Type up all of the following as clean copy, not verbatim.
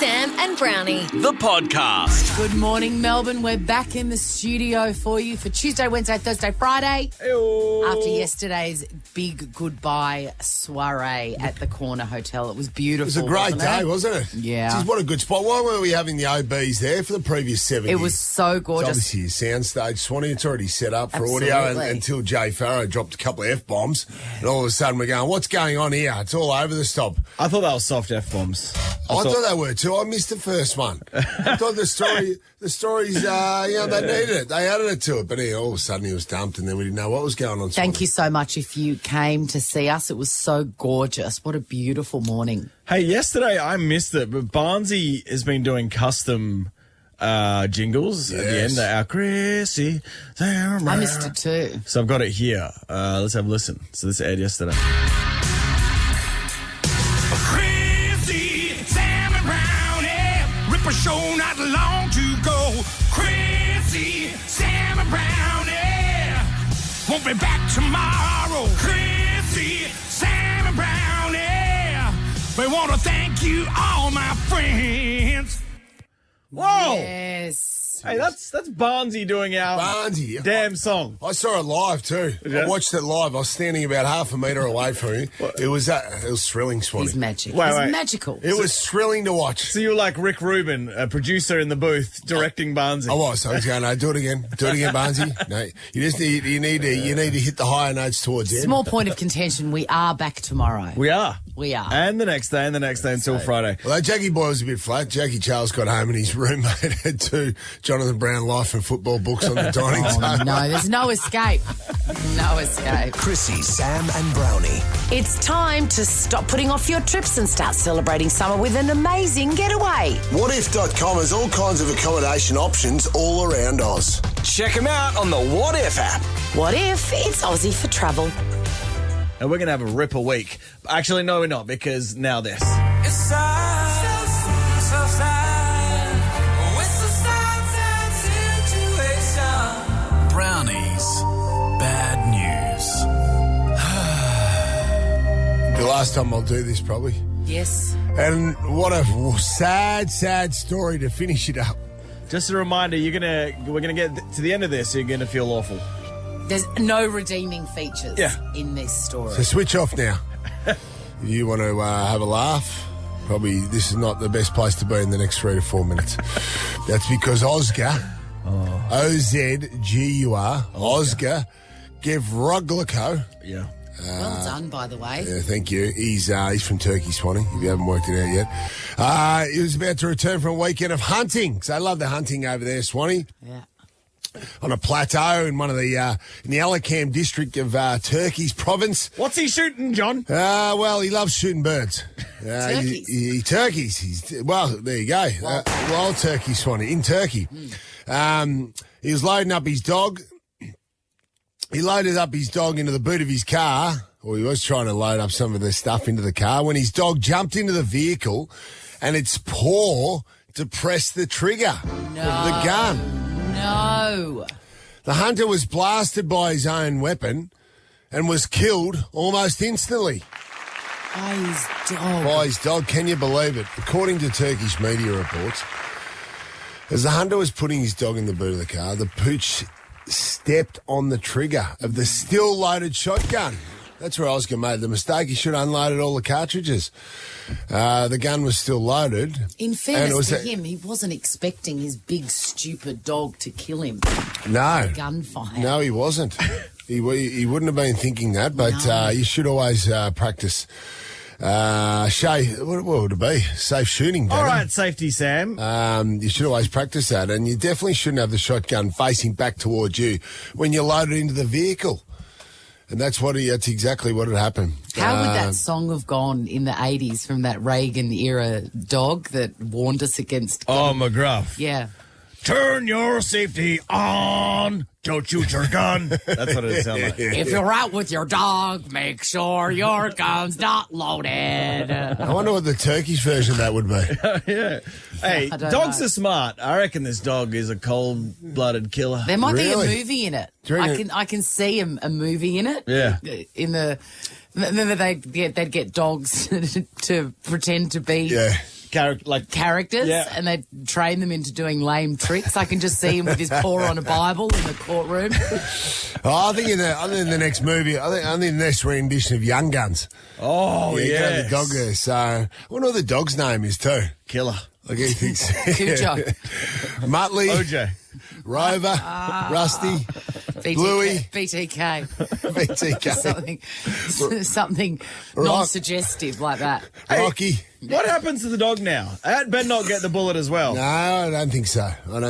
Sam and Brownie. The podcast. Good morning, Melbourne. We're back in the studio for you for Tuesday, Wednesday, Thursday, Friday. Ew. After yesterday's big goodbye soiree at the Corner Hotel. It was beautiful. It was a great day, wasn't it? Yeah. Jeez, what a good spot. Why weren't we having the OBs there for the previous 7 years? It was so gorgeous. It's obviously a soundstage, Swanee. It's already set up for Absolutely. audio until Jay Farrow dropped a couple of F-bombs. And all of a sudden we're going, what's going on here? It's all over the stop. I thought that was soft F-bombs. I thought they were too. I missed the first one. I thought the stories, they needed it. They added it to it. But all of a sudden he was dumped and then we didn't know what was going on. Thank you so much if you came to see us. It was so gorgeous. What a beautiful morning. Hey, yesterday I missed it, but Barnsey has been doing custom jingles at the end. Our Chrissie. I missed it too. So I've got it here. Let's have a listen. So this aired yesterday. Chrissie, Sam and Brownie, rip a show not long to go. Chrissie, Sam and Brownie, won't be back tomorrow. Chrissie, Sam and Brownie, we want to thank you, all my friends. Whoa! Yes. Hey, that's Barnsey doing our Barnsey. damn song. I saw it live too. Yeah. I watched it live. I was standing about half a metre away from him. It was thrilling, Swanee. He's magic. Wait, He's wait. magical. It was thrilling to watch. So you're like Rick Rubin, a producer in the booth, directing Barnsey. I was going, no, do it again, Barnsey. No, you just need to hit the higher notes towards the end. Small point of contention, we are back tomorrow. We are. And the next day, until Friday. Although Jackie Boy was a bit flat, Jackie Charles got home and his roommate had 2 Jonathan Brown life and football books on the dining table. Oh, no, there's no escape. No escape. Chrissie, Sam and Brownie. It's time to stop putting off your trips and start celebrating summer with an amazing getaway. Whatif.com has all kinds of accommodation options all around Oz. Check them out on the What If app. What if it's Aussie for travel? And we're going to have a ripper week. Actually, no, we're not, because now this. It's sad, so sad, with the sad situation. Brownie's Bad News. The last time I'll do this, probably. Yes. And what a sad story to finish it up. Just a reminder, we're going to get to the end of this, so you're going to feel awful. There's no redeeming features Yeah. in this story. So switch off now. If you want to have a laugh, probably this is not the best place to be in the next 3 to 4 minutes. That's because Oscar, O-Z-G-U-R, Oscar Gevroglico. Yeah. Well done, by the way. Yeah, thank you. He's from Turkey, Swanee, if you haven't worked it out yet. He was about to return from a weekend of hunting. So I love the hunting over there, Swanee. Yeah. On a plateau in one of the in the Alicam district of Turkey's province. What's he shooting, John? Well, he loves shooting birds. Turkeys. Turkeys. Well, there you go. Wild turkey, Swanee, in Turkey. He was loading up his dog. He loaded up his dog into the boot of his car, or he was trying to load up some of the stuff into the car, when his dog jumped into the vehicle and its paw depressed the trigger of the gun. No. The hunter was blasted by his own weapon and was killed almost instantly By his dog. by his dog. Can you believe it? According to Turkish media reports, as the hunter was putting his dog in the boot of the car, the pooch stepped on the trigger of the still loaded shotgun. That's where Oscar made the mistake. He should have unloaded all the cartridges. The gun was still loaded. In fairness to him, he wasn't expecting his big, stupid dog to kill him. No. Gunfire. No, he wasn't. He wouldn't have been thinking that, but you should always practice. What would it be? Safe shooting, Danny. All right, safety, Sam. You should always practice that, and you definitely shouldn't have the shotgun facing back towards you when you load it into the vehicle. And that's exactly what had happened. How would that song have gone in the 80s from that Reagan-era dog that warned us against... McGruff. Yeah. Turn your safety on. Don't shoot your gun. That's what it sounds like. If you're out with your dog, make sure your gun's not loaded. I wonder what the Turkish version of that would be. Yeah. Hey, I don't dogs know. are smart. I reckon this dog is a cold-blooded killer. There might Really? be a movie in it. Do you reckon- I can see a movie in it. Yeah. In the... Remember they'd get dogs to pretend to be characters, Yeah. and they train them into doing lame tricks. I can just see him with his paw on a Bible in the courtroom. I think in the next movie, I think in the next rendition of Young Guns. Oh, Yeah, yeah. the dog there. So I wonder what the dog's name is too. Killer. Like he thinks Cujo. Muttley, OJ. Rover, Rusty, BTK, Bluey. BTK. BTK, something Rock. non-suggestive like that. Rocky. What happens to the dog now? That better not get the bullet as well. No, I don't think so. And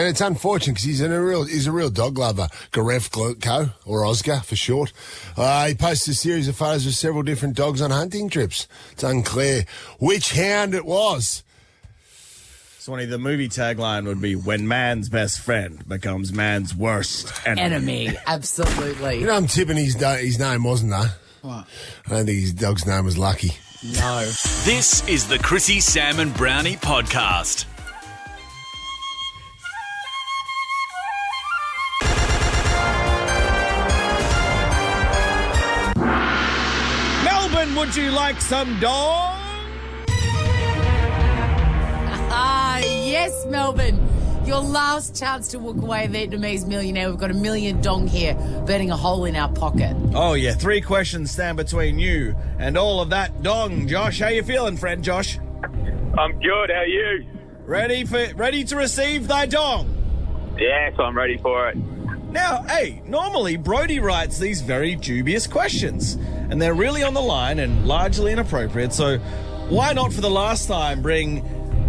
it's unfortunate because he's a real dog lover. Garef or Oscar for short. He posted a series of photos of several different dogs on hunting trips. It's unclear which hound it was. Swanee, the movie tagline would be "When man's best friend becomes man's worst enemy." Absolutely. You know, I'm tipping his name wasn't there. What? I don't think his dog's name was Lucky. No. This is the Chrissie, Sam and Brownie podcast. Melbourne, would you like some dog? Yes, Melbourne. Your last chance to walk away Vietnamese millionaire. We've got $1 million dong here, burning a hole in our pocket. Oh, yeah. 3 questions stand between you and all of that dong. Josh, how you feeling, friend Josh? I'm good. How are you? Ready to receive thy dong? Yes, I'm ready for it. Now, hey, normally Brodie writes these very dubious questions, and they're really on the line and largely inappropriate, so why not for the last time bring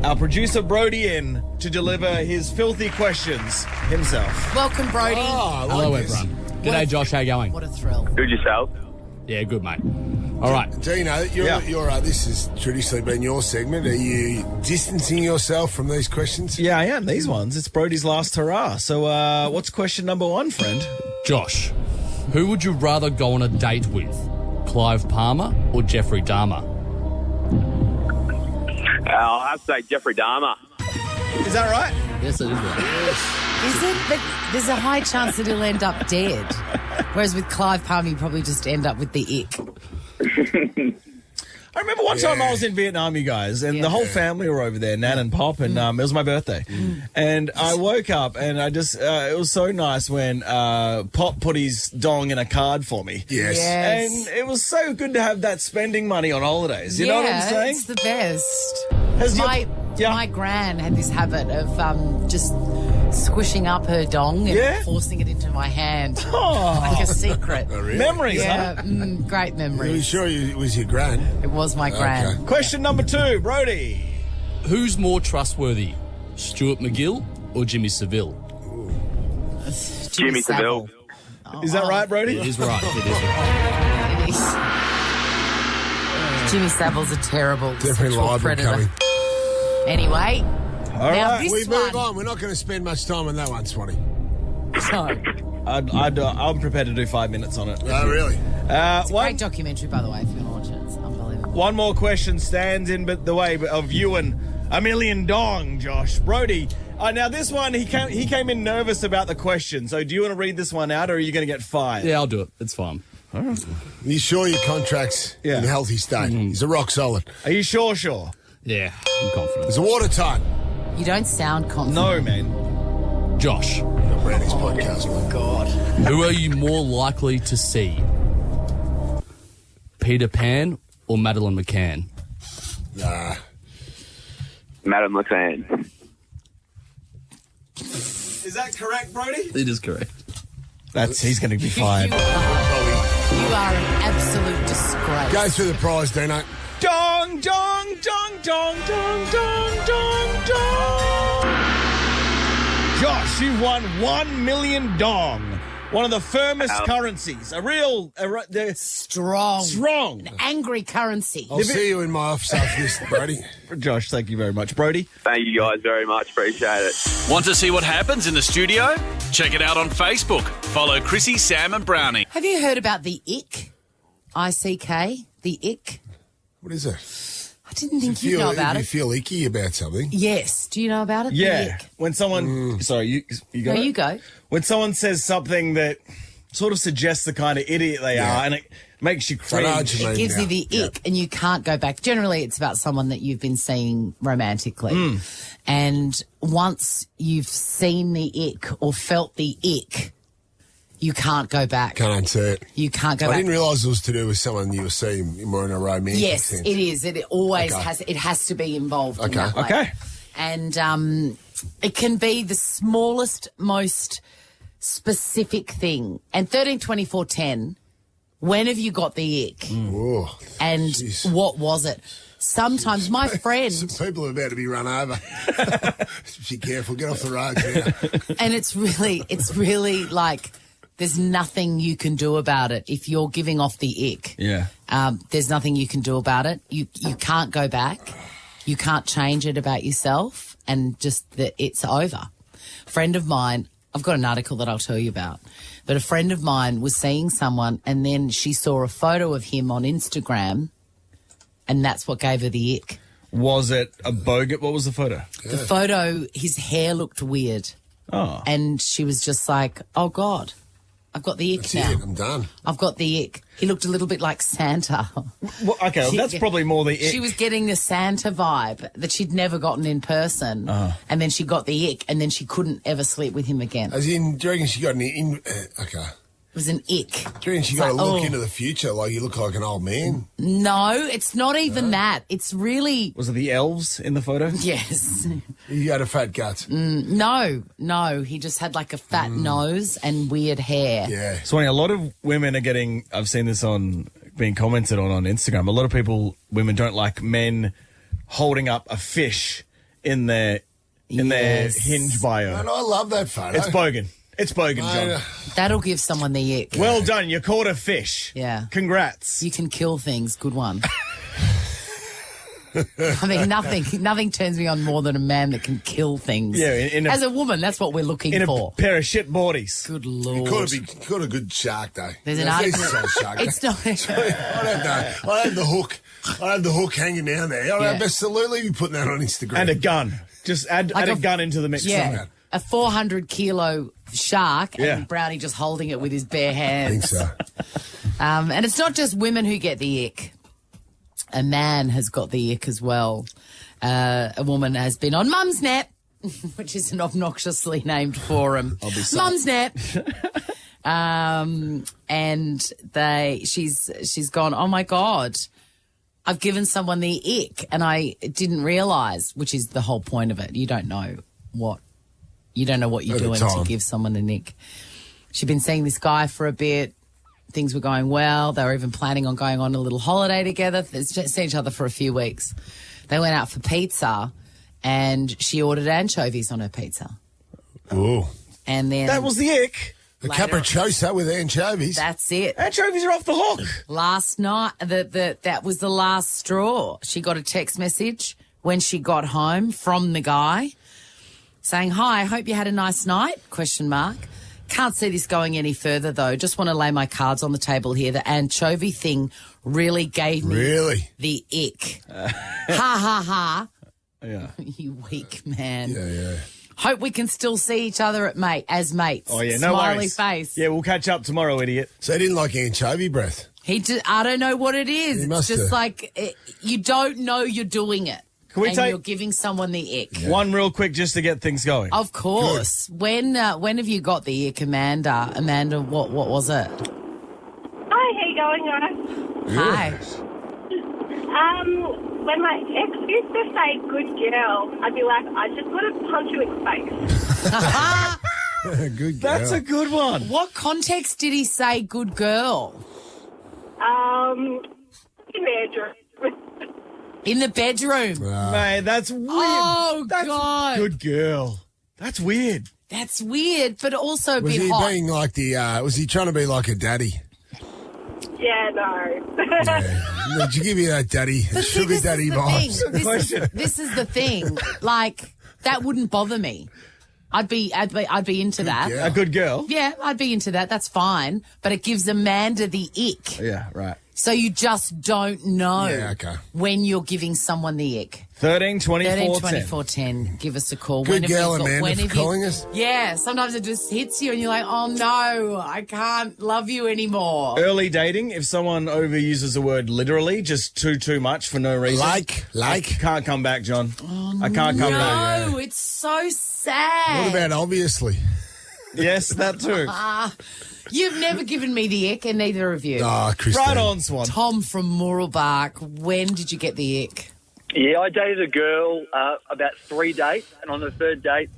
our producer Brodie in to deliver his filthy questions himself. Welcome, Brodie. Oh, Hello, everyone. G'day, Josh. How you going? What a thrill. Good yourself? Yeah, good, mate. All right. Dino, this has traditionally been your segment. Are you distancing yourself from these questions? Yeah, I am. These ones. It's Brodie's last hurrah. So what's question number 1, friend? Josh, who would you rather go on a date with? Clive Palmer or Jeffrey Dahmer? I'll have to say Jeffrey Dahmer. Is that right? Yes, it is right. Is it? But there's a high chance that he'll end up dead. Whereas with Clive Palmer, you probably just end up with the ick. I remember one time I was in Vietnam, you guys, and the whole family were over there, Nan and Pop, and it was my birthday. And I woke up, and I just, it was so nice when Pop put his dong in a card for me. Yes. Yes. And it was so good to have that spending money on holidays. You know what I'm saying? It's the best. Has your- My gran had this habit of just squishing up her dong and forcing it into my hand like a secret. Oh, really? Memories, Yeah, huh? great Are you memories. sure it was your gran? It was my gran. Okay. Question number 2, Brodie. Who's more trustworthy, Stuart McGill or Jimmy Seville? Jimmy Seville. Is that right, Brodie? It is right. It is right. It is. Jimmy Savile's a terrible Definitely sexual liable predator. coming. Anyway, All now right. this We move one. on. We're not going to spend much time on that one, Swanee. I'm prepared to do 5 minutes on it. Oh, really? Great documentary, by the way, if you want to watch it. It's unbelievable. One more question stands in the way of you and $1 million dong, Josh. Brodie, now this one, he came in nervous about the question. So do you want to read this one out, or are you going to get fired? Yeah, I'll do it. It's fine. Are you sure your contract's in a healthy state? Is it rock solid? Are you sure? Yeah, I'm confident. Is it watertight? You don't sound confident. No, man. Josh, Brownie's podcast, man. God. who are you more likely to see? Peter Pan or Madeline McCann? Nah. Madam McCann. Is that correct, Brodie? It is correct. He's going to be fired. You are an absolute disgrace. Go through the prize, Dino. Dong, dong, dong, dong, dong, dong, dong, dong. Josh, you won $1 million dong. One of the firmest currencies. Strong. An angry currency. I'll see you in my office after this, Brodie. Josh, thank you very much. Brodie? Thank you guys very much. Appreciate it. Want to see what happens in the studio? Check it out on Facebook. Follow Chrissie, Sam and Brownie. Have you heard about the ick? I-C-K? The ick? What is it? I didn't think you'd know about you it. feel icky about something? Yes. Do you know about it? The Yeah. ick? When someone... Sorry, you go. No, you go. When someone says something that sort of suggests the kind of idiot they are, and makes you I know what cringe. you mean It gives now. you the ick, and you can't go back. Generally, it's about someone that you've been seeing romantically. And once you've seen the ick or felt the ick, you can't go back. Can't unsee it. You can't go I back. didn't realise it was to do with someone you were seeing more in a romantic Yes, sense. it is. It always Okay. has. It has to be involved. In Okay. that way. Okay. And it can be the smallest, most specific thing. And 13, 24, 10, when have you got the ick? Oh, And jeez. what was it? Sometimes my friend, Some people are about to be run over. Be careful. Get off the road now. and it's really like there's nothing you can do about it if you're giving off the ick. Yeah. There's nothing you can do about it. You can't go back. You can't change it about yourself, and just that it's over. A friend of mine, I've got an article that I'll tell you about, but a friend of mine was seeing someone, and then she saw a photo of him on Instagram, and that's what gave her the ick. Was it a bogut? What was the photo? The photo, his hair looked weird, Oh. and she was just like, "Oh God, I've got the ick That's now. it. I'm done. I've got the ick." He looked a little bit like Santa. Well, okay, well, that's probably more the ick. She was getting the Santa vibe that she'd never gotten in person. And then she got the ick, and then she couldn't ever sleep with him again. It As in, do you reckon she got okay. was an ick. Do you reckon she It's got to like, look oh. into the future like you look like an old man? No, it's not even that. It's really, Was it the elves in the photo? yes. You had a fat gut. No, he just had like a fat nose and weird hair. Yeah. Swanee, a lot of women are getting, I've seen this being commented on Instagram. A lot of women don't like men holding up a fish in their Yes. hinge bio. And I love that photo. It's bogan. It's bogan, John. That'll give someone the ick. Well done. You caught a fish. Yeah. Congrats. You can kill things. Good one. I mean, nothing turns me on more than a man that can kill things. Yeah, as a woman, that's what we're looking in a for. pair of shit boardies. Good Lord. Caught a good shark though. There's an That's article. a shark. It's not. I had the hook. I had the hook hanging down there. I'd Yeah. absolutely be putting that on Instagram. And a gun. Just add Like a gun into the mix. Yeah, somehow. a 400-kilo shark, Yeah. and Brownie just holding it with his bare I think hands. so. And it's not just women who get the ick. A man has got the ick as well. A woman has been on Mumsnet, which is an obnoxiously named forum. Mumsnet. And she's gone, "Oh my God, I've given someone the ick and I didn't realise," which is the whole point of it. You don't know what you're At the doing to time. give someone an ick. She'd been seeing this guy for a bit. Things were going well. They were even planning on going on a little holiday together. They'd seen each other for a few weeks. They went out for pizza, and she ordered anchovies on her pizza. Ooh. And then That was the ick. The Later- capriciosa with anchovies. that's it. Anchovies are off the hook. Last night, that was the last straw. She got a text message when she got home from the guy saying, "Hi, hope you had a nice night?" ? Can't see this going any further though. Just want to lay my cards on the table here. The anchovy thing really gave me Really? the ick. Ha ha ha. Yeah. You weak man. Yeah. Hope we can still see each other as mates. Oh, yeah. No Smiley worries. face. Yeah, we'll catch up tomorrow, idiot. So he didn't like anchovy breath. I don't know what it is. He It's must just have. like you don't know you're doing it. Can we and take- you're giving someone the ick. One real quick just to get things going. Of course. When have you got the ick, Amanda? Amanda, what was it? Hi, how you going, guys? Hi. When my ex used to say "good girl," I'd be like, "I just want to punch you in the face." Good girl. That's a good one. What context did he say good girl? In bedroom. In the bedroom. Mate, that's weird. Oh, That's God. Good girl. That's weird. That's weird, but also a Was bit he hot. being like was he trying to be like a daddy? Yeah, no. Yeah. Did you give me that daddy, But see, sugar this daddy is the vibes? thing. This is the thing. Like, that wouldn't bother me. I'd be into that. girl. A good girl. Yeah, I'd be into that. That's fine. But it gives Amanda the ick. Yeah, right. So you just don't know Yeah, okay. when you're giving someone the ick. 13 24 10. 24 10. Give us a call. Good Whenever girl, you've got- Amanda, for whenever you- calling us. Yeah, sometimes it just hits you and you're like, oh no, I can't love you anymore. Early dating, if someone overuses the word literally, just too much for no reason. Like. Can't come back, John. I can't come back. No, it's so sad. What about obviously? Yes, that too. You've never given me the ick, and neither of you. Oh, Christine. Right on, Swan. Tom from Mooralbark, when did you get the ick? Yeah, I dated a girl about 3 dates, and on the third date,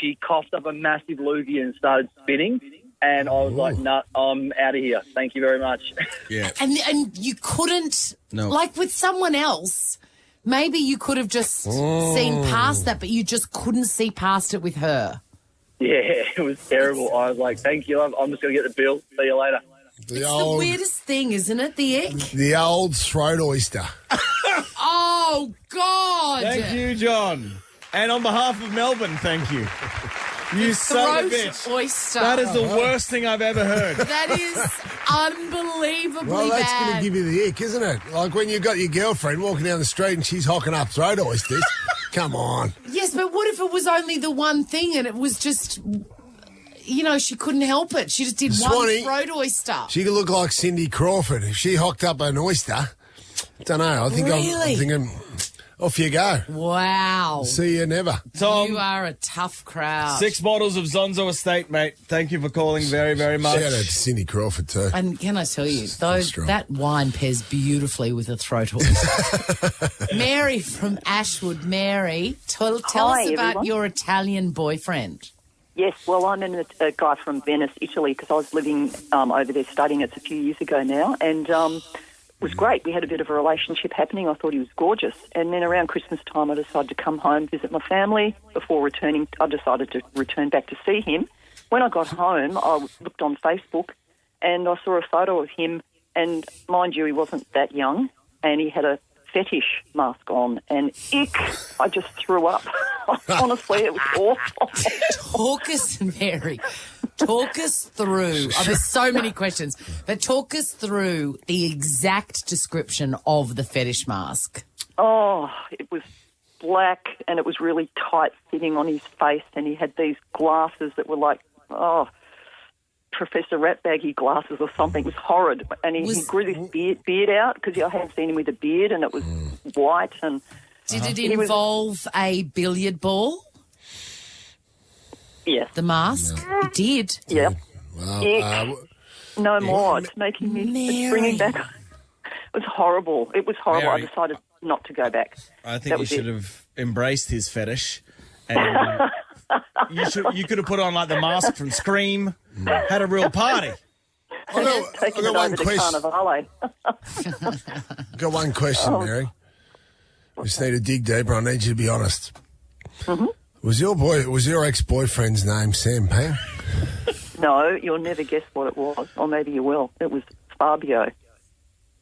she coughed up a massive loogie and started spitting, and I was like, "No, I'm out of here. Thank you very much." Yeah. And you couldn't, No. like with someone else, maybe you could have just seen past that, but you just couldn't see past it with her. Yeah, it was terrible. I was like, "Thank you. I'm just going to get the bill. See you later." The It's old, the weirdest thing, isn't it, the ick? the old throat oyster. Oh, God. Thank you, John. And on behalf of Melbourne, thank you. You son of a Throat bitch. oyster. That is the worst thing I've ever heard. That is unbelievably Well, that's bad. going to give you the ick, isn't it? Like when you've got your girlfriend walking down the street and she's hocking up throat oysters. Come on. Yes, but what if it was only the one thing and it was just, you know, she couldn't help it. She just did Swanee, one throat oyster. She could look like Cindy Crawford. If she hocked up an oyster, don't know. I think Really? I'm thinking, off you go. Wow. See you never. Tom, You are a tough crowd. 6 bottles of Zonzo Estate, mate. Thank you for calling very, very much. Shout out to Cindy Crawford too. And can I tell you, strong. that wine pairs beautifully with a throat oyster. Mary from Ashwood. Mary, tell Hi, us about everyone. your Italian boyfriend. Yes, well, I'm a guy from Venice, Italy, because I was living over there studying. It's a few years ago now, and it was great. We had a bit of a relationship happening. I thought he was gorgeous. And then around Christmas time, I decided to come home, visit my family. Before returning, I decided to return back to see him. When I got home, I looked on Facebook, and I saw a photo of him. And mind you, he wasn't that young, and he had a fetish mask on, and ick, I just threw up. Honestly, it was awful. Talk us, Mary. Talk us through. Oh, there's so many questions, but talk us through the exact description of the fetish mask. Oh, it was black and it was really tight fitting on his face, and he had these glasses that were like, Professor Ratbaggy glasses or something. It was horrid. And he grew this beard out because I hadn't seen him with a beard, and it was white. And Did it involve a billiard ball? Yes. The mask? It did. Yeah. Wow. No more. It's making me, it's bringing back. It was horrible. It was horrible. Mary. I decided not to go back. I think That you was should it. have embraced his fetish. And you could have put on like the mask from Scream, had a real party. Taking it one over to question. Carnivale. Got one question, Mary. Just need to dig deeper. I need you to be honest. Mm-hmm. Was your ex-boyfriend's name Sam Pang? No, you'll never guess what it was. Or maybe you will. It was Fabio.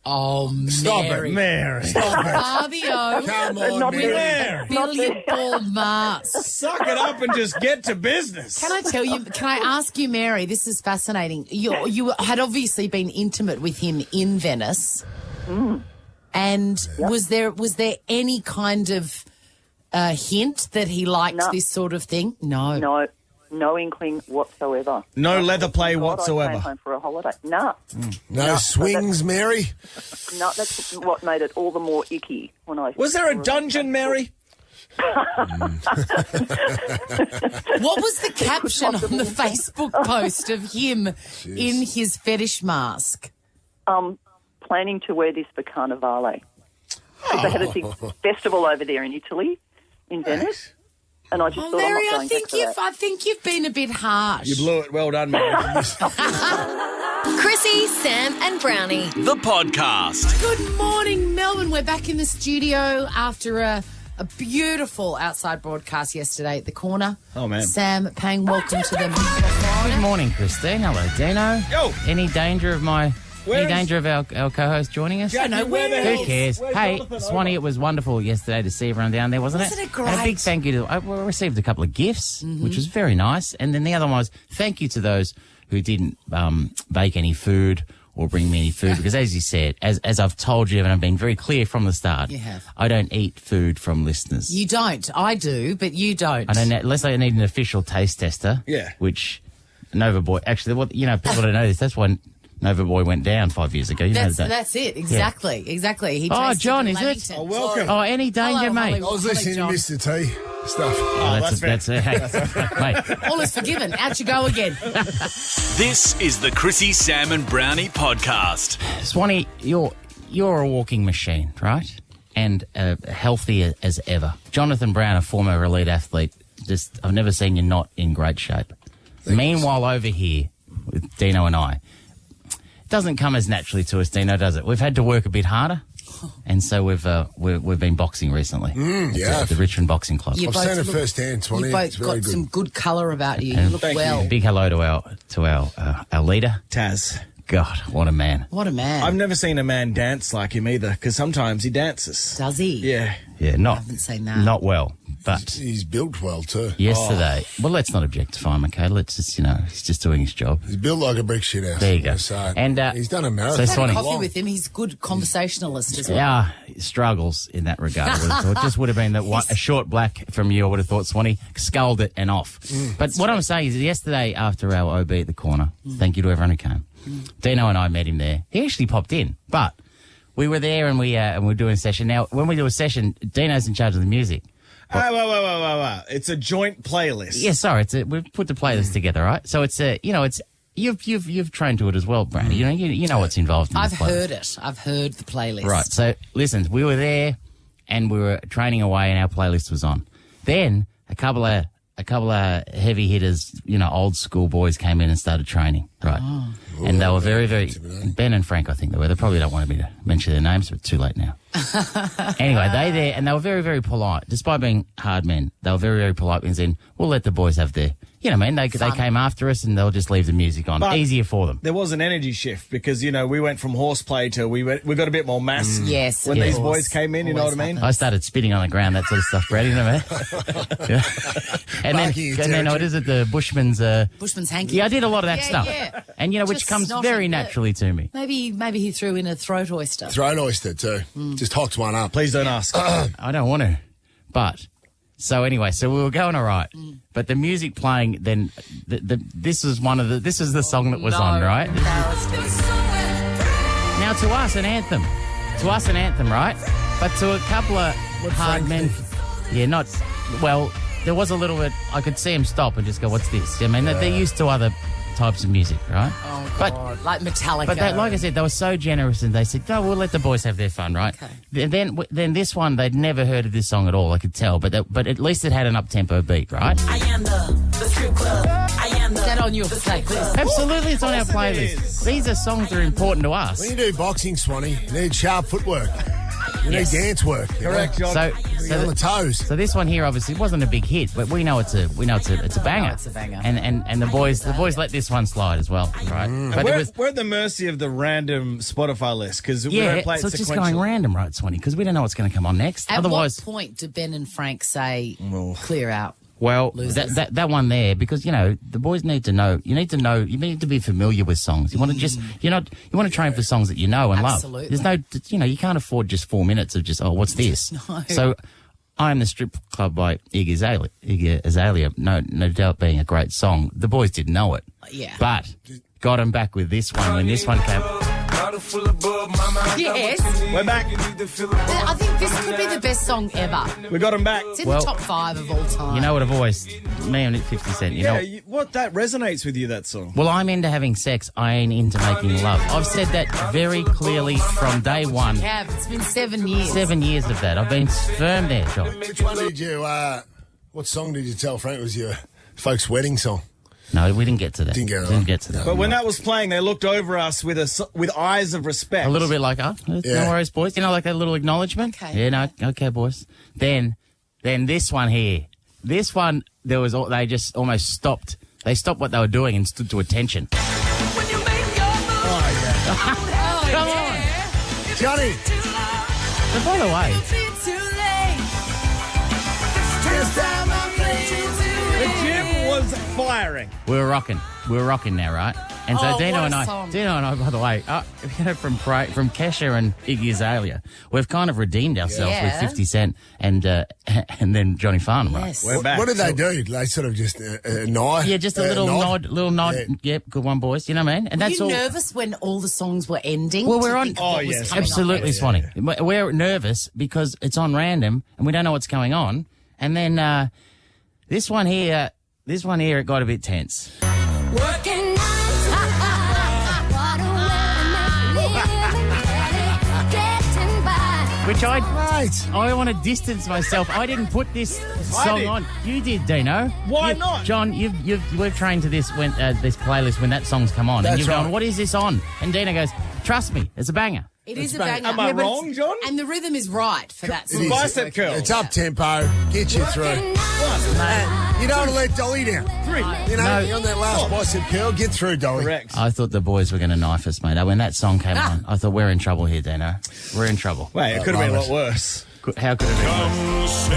Oh, Stop Mary. it, Mary. Stop it. Fabio. Come on, Not Mary. Mary. Billiard ball mask. Suck it up and just get to business. Can I ask you, Mary, this is fascinating. You had obviously been intimate with him in Venice. And was there any kind of hint that he liked this sort of thing? No. No inkling whatsoever. No leather play I whatsoever. came home for a holiday. No. No swings, Mary? No, that's what made it all the more icky when I... Was there a dungeon, Mary? What was the caption on the Facebook post of him in his fetish mask? Planning to wear this for Carnivale. Because they had a big festival over there in Italy, in Venice. And I just thought, Mary, I'm not going back for that. I think you've been a bit harsh. You blew it. Well done, Mary. Chrissie, Sam and Brownie. The podcast. Good morning, Melbourne. We're back in the studio after a beautiful outside broadcast yesterday at the corner. Oh, man. Sam Pang, welcome to the... Good morning, Christine. Hello, Dino. Yo. Any danger of our co-host joining us? I don't know, where the hell Who cares? Where's Hey, Jonathan? Swanee, it was wonderful yesterday to see everyone down there, wasn't it? Wasn't it great? And a big thank you to... I received a couple of gifts, which was very nice. And then the other one was thank you to those who didn't bake any food or bring me any food because, as you said, as I've told you and I've been very clear from the start, You have. I don't eat food from listeners. You don't. I do, but you don't. I don't unless I need an official taste tester. Yeah. Which Nova Boy actually, people don't know this. That's why Nova Boy went down 5 years ago. You know that. That's it. Exactly. Exactly. He Oh, tasted John, the is it? Lamington. Oh, welcome. Oh, any danger, Hello, mate? Hollywood. I was listening to John. Mr. T stuff. Oh, that's it. Hey, mate. All is forgiven. Out you go again. This is the Chrissie, Sam and Brownie podcast. Swanee, you're a walking machine, right? And healthy as ever. Jonathan Brown, a former elite athlete, I've never seen you not in great shape. Meanwhile, over here with Dino and I, it doesn't come as naturally to us, Dino, does it? We've had to work a bit harder. And so we've been boxing recently. Yeah. At the Richmond Boxing Club. I've seen it firsthand, Swanee. You It's both very got good. some good colour about you. You And look well. Big hello to our leader, Taz. God, what a man. What a man. I've never seen a man dance like him either, because sometimes he dances. Does he? Yeah. Yeah, I haven't seen that. not well, but He's built well too. yesterday. Well, let's not objectify him, okay? Let's just, he's just doing his job. He's built like a brick shit house. There you go. So, And, he's done a marathon. so Had Swanee- coffee with him. He's a good conversationalist as well. Yeah, struggles in that regard. I would have thought. Just would have been a short black from you. I would have thought Swanee sculled it and off. But what I'm saying is, yesterday after our OB at the corner, thank you to everyone who came. Dino and I met him there. He actually popped in, but we were there and we were doing a session. Now, when we do a session, Dino's in charge of the music. Whoa. It's a joint playlist. Yeah, sorry, we've put the playlist together, right? So it's you've trained to it as well, Brownie. You know what's involved in I've the playlist. heard it. I've heard the playlist. Right. So listen, we were there and we were training away, and our playlist was on. Then a couple of heavy hitters, old school boys came in and started training. Right. Oh. And they were very, very Ben and Frank, I think they were. They probably don't want me to mention their names, but it's too late now. Anyway, they were very, very polite, despite being hard men. They were very, very polite and saying, "We'll let the boys have their." They came after us and they'll just leave the music on. But easier for them. There was an energy shift because, we went from horseplay to we got a bit more mass. Yes. When of these course. boys came in, you know what I mean? I started spitting on the ground, that sort of stuff, Brady, man. Yeah. And Barking then what is it, the Bushman's... Bushman's hanky. Yeah, I did a lot of that Yeah, stuff. yeah. And, which Just comes snotting very it. naturally to me. Maybe he threw in a throat oyster. Throat oyster too. Just hocks one up. Please don't ask. I don't want to. But, so anyway, so we were going all right. But the music playing, then, this was the song that was on, right? Now, to us, an anthem. Right? But to a couple of hard men, there was a little bit, I could see him stop and just go, what's this? I mean, they're used to other types of music, right? Oh, God. Like Metallica. But like I said, they were so generous and they said, no, we'll let the boys have their fun, right? Okay. Then this one, they'd never heard of this song at all, I could tell, but at least it had an up-tempo beat, right? I am the strip club. I am Is that on your playlist? Absolutely, it's on our playlist. These are songs that are important to us. When you do boxing, Swanee, you need sharp footwork. You need dance work. Correct, John. So on the toes. So this one here obviously wasn't a big hit, but we know it's a banger. It's a banger. And the boys let this one slide as well, right? But We're at the mercy of the random Spotify list because we yeah, don't play it so it's just sequentially. going random, right, Swanee? Because we don't know what's going to come on next. At Otherwise, what point do Ben and Frank say, clear out? well, Losers. that one there, because the boys need to know. You need to be familiar with songs. You want to you want to train for songs that you know and Absolutely. love. There's no, you can't afford just 4 minutes of just what's this? No. So, I Am the Strip Club by Iggy Azalea, no doubt being a great song. The boys didn't know it, Yeah. but got them back with this one when this one came. Yes. We're back. I think this could be the best song ever. We got them back. It's in the top 5 of all time. You know what I've always, me and 50 Cent, you know. What that resonates with you, that song. Well, I'm into having sex. I ain't into making love. I've said that very clearly from day one. You have. It's been 7 years. 7 years of that. I've been firm there, John. Which one did you, what song did you tell Frank was your folks' wedding song? No, we didn't get to that. Didn't get to that. But when that was playing, they looked over us with eyes of respect. A little bit like, no worries, boys. like that little acknowledgement. Okay. Yeah, no, okay, boys. Then this one here. This one, they just almost stopped. They stopped what they were doing and stood to attention. Oh, yeah. Come on. Johnny. But by the way, The gym was firing. we were rocking now, right? And so Oh, Dino what and a I, song. by the way, from Kesha and Iggy Azalea, we've kind of redeemed ourselves with Yeah. 50 Cent and then Johnny Farnham, Yes. We're back. What did they do? They sort of just nod? Yeah, just a little nod. Yeah. Yep, good one, boys. You know what I mean? And Were that's you all. nervous when all the songs were ending? Well, to we're on. think what was coming Absolutely, up? Swanee. We're nervous because it's on random and we don't know what's going on. And then this one here, it got a bit tense. Working Which I want to distance myself. I didn't put this song did. on. You did, Dino. Why not? John, we've trained to this when this playlist when that song's come on, and That's you've gone, right. "What is this on?" And Dino goes, "Trust me, it's a banger." It is a banger. Am I Yeah, but wrong, it's- John? And the rhythm is right for that song. Bicep curl. It's up tempo, get you through. You don't want to let Dolly down. You know, No. you're on that last bicep curl, get through, Dolly. Correct. I thought the boys were going to knife us, mate. When that song came on, I thought we're in trouble here, Dino. We're in trouble. Wait, it could have been a love lot worse. How could it be worse?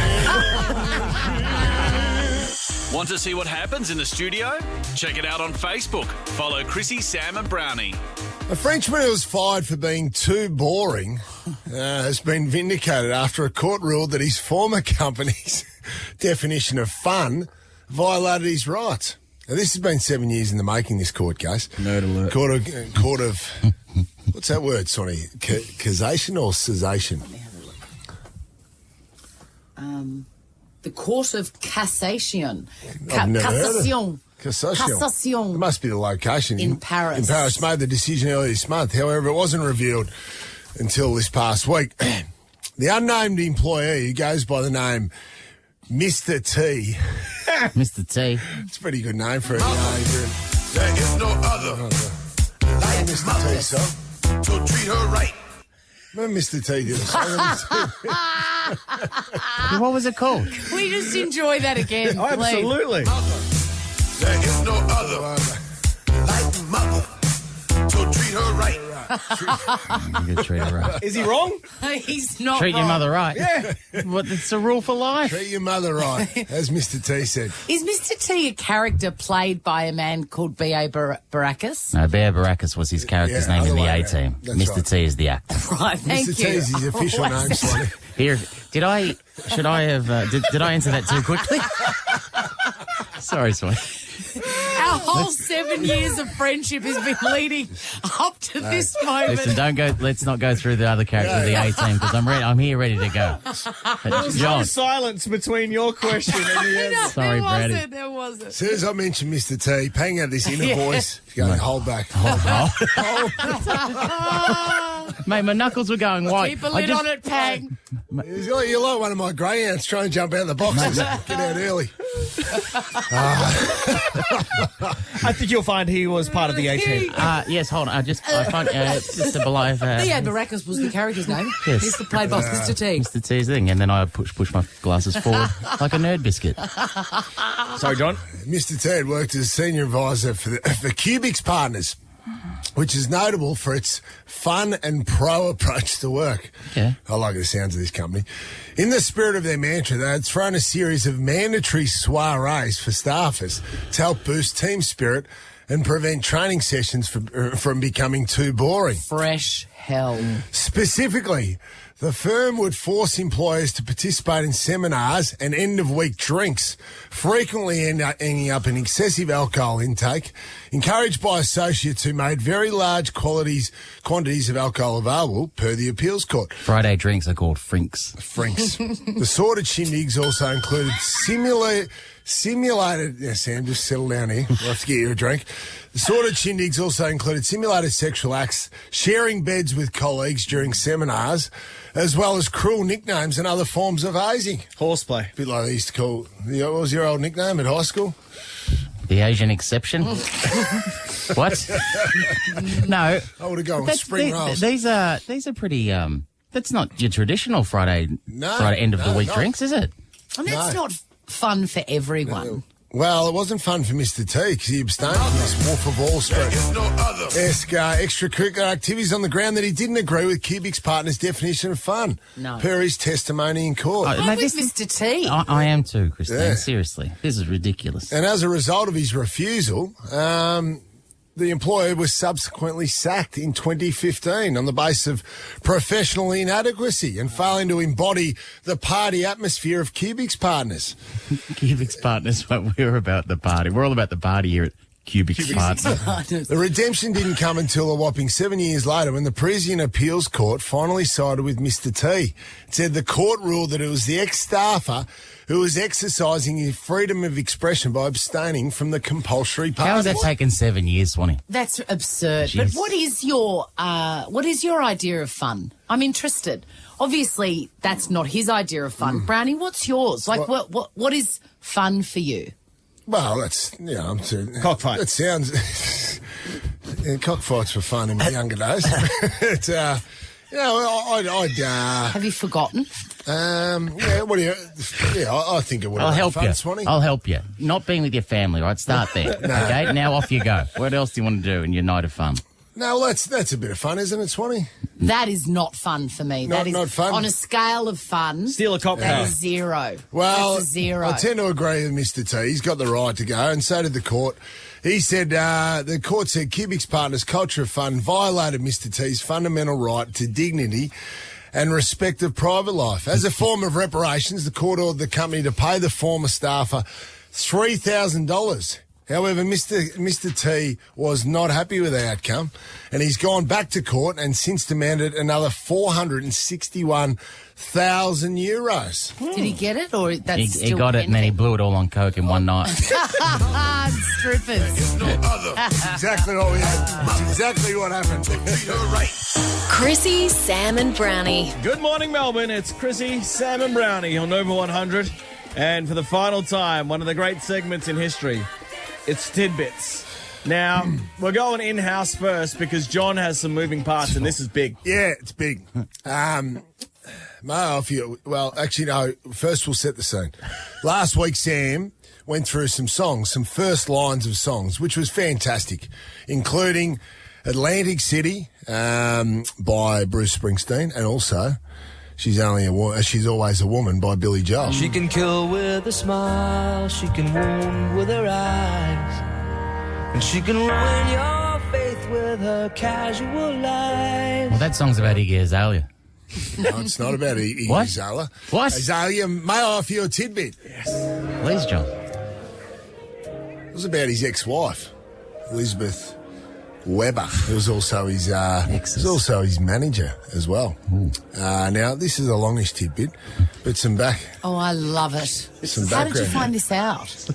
Want to see what happens in the studio? Check it out on Facebook. Follow Chrissie, Sam and Brownie. A Frenchman who was fired for being too boring has been vindicated after a court ruled that his former company's definition of fun violated his rights. Now, this has been 7 years in the making, this court case. Nerd alert. Court of what's that word, Sonny? Causation or cessation? The Court of Cassation. I've never heard of it. Cassation. Cassation. It must be the location. In Paris. In Paris, made the decision earlier this month. However, it wasn't revealed until this past week. The unnamed employee who goes by the name Mr. T. Mr. T. It's a pretty good name for it. There is no other like Mr. T, so. so treat her right. Remember Mr. T did a song? What was it called? Can we just enjoy that again, please? Absolutely. There is no other like mother so treat her right. You could treat her right. Is he wrong? He's not Treat your wrong. mother right. Yeah. Well, it's a rule for life. Treat your mother right, as Mr. T said. Is Mr. T a character played by a man called B.A. Baracus? No, Bear Baracus was his character's Yeah, name in the other way A-Team. around. That's Mr. right. T is the actor. Right, thank Mr. you. T is his official name, Sonny. Here, did I answer that too quickly? Sorry, Swan. Our whole 7 years of friendship has been leading up to this moment. Listen, let's not go through the other character of the A-Team because I'm here ready to go. No John, silence between your question and the answer. sorry, Brodie. There wasn't. As soon as I mentioned Mr. T, paying out this inner voice, he's going, hold back. Mate, my knuckles were going white. Keep a lid on it, Pang. You're like one of my greyhounds trying to jump out the boxes. Get out early. I think you'll find he was part of the A-Team. Yes, hold on. I find just below. B.A. Baracus was the character's name. Yes. He's played by Mr. T. Mr. T's thing, and then I push my glasses forward like a nerd biscuit. Sorry, John. Mr. T had worked as senior advisor for Cubics Partners, which is notable for its fun and pro approach to work. Yeah. I like the sounds of this company. In the spirit of their mantra, they had thrown a series of mandatory soirees for staffers to help boost team spirit and prevent training sessions from becoming too boring. Fresh hell. Specifically, the firm would force employers to participate in seminars and end-of-week drinks, frequently ending up in excessive alcohol intake, encouraged by associates who made very large quantities of alcohol available per the appeals court. Friday drinks are called frinks. The sordid shindigs also included simulated... Yeah, Sam, just settle down here. We'll have to get you a drink. The sordid shindigs also included simulated sexual acts, sharing beds with colleagues during seminars, as well as cruel nicknames and other forms of hazing. Horseplay. A bit like they used to call... What was your old nickname at high school? The Asian exception. What? No. I would have gone with spring rolls. These are pretty. That's not your traditional Friday end of the week drinks, is it? And that's not fun for everyone. Well, it wasn't fun for Mr. T because he abstained from this Wolf of Wall Street. Extracurricular activities on the ground that he didn't agree with Cubic's partner's definition of fun. No. Per his testimony in court. I'm with Mr. T. I am too, Christine. Yeah. Seriously, this is ridiculous. And as a result of his refusal, The employer was subsequently sacked in 2015 on the basis of professional inadequacy and failing to embody the party atmosphere of Cubic's partners. Cubic's partners, what we're about the party. We're all about the party here at Cubic's partners. The redemption didn't come until a whopping 7 years later when the Parisian Appeals Court finally sided with Mr. T. It said the court ruled that it was the ex-staffer who was exercising his freedom of expression by abstaining from the compulsory part. How has that taken 7 years, Swanee? That's absurd. Jeez. But what is your idea of fun? I'm interested. Obviously, that's not his idea of fun. Brownie, what's yours? Like, what is fun for you? Well, that's, cockfight. That sounds... cockfights were fun in my younger days. But, I'd have you forgotten? What do you... Yeah, I think it would have I'll been help fun, you. Swanee. I'll help you. Not being with your family, right? Start there. Okay, now off you go. What else do you want to do in your night of fun? No, well, that's a bit of fun, isn't it, Swanee? That is not fun for me. That is not fun. On a scale of fun. Steal a cop car. That is zero. Well, that's a zero. I tend to agree with Mr. T. He's got the right to go, and so did the court. He said the court said Cubic's partner's culture of fun violated Mr. T's fundamental right to dignity and respect of private life. As a form of reparations, the court ordered the company to pay the former staffer $3,000. However, Mr. T was not happy with the outcome, and he's gone back to court and since demanded another €461,000. Did he get it, or that's He got it, and then he blew it all on coke in one night. Strippers. Exactly what we had. That's exactly what happened. Chrissie, Sam and Brownie. Good morning, Melbourne. It's Chrissie, Sam and Brownie on Nova 100. And for the final time, one of the great segments in history, it's Tidbits. Now, we're going in-house first because John has some moving parts, and this is big. Yeah, it's big. Well, actually, no. First, we'll set the scene. Last week, Sam went through some songs, some first lines of songs, which was fantastic, including Atlantic City by Bruce Springsteen, and also She's Always a Woman by Billy Joel. She can kill with a smile, she can wound with her eyes, and she can ruin your faith with her casual lies. Well, that song's about Iggy Azalea. No, it's not about Iggy What? Azalea. What? Azalea, may I offer you a tidbit? Yes. Please, John. It was about his ex-wife, Elizabeth Weber. It was also his manager as well. Now, this is a longish tidbit, but some back. Oh, I love it. Some How did you background. find this out?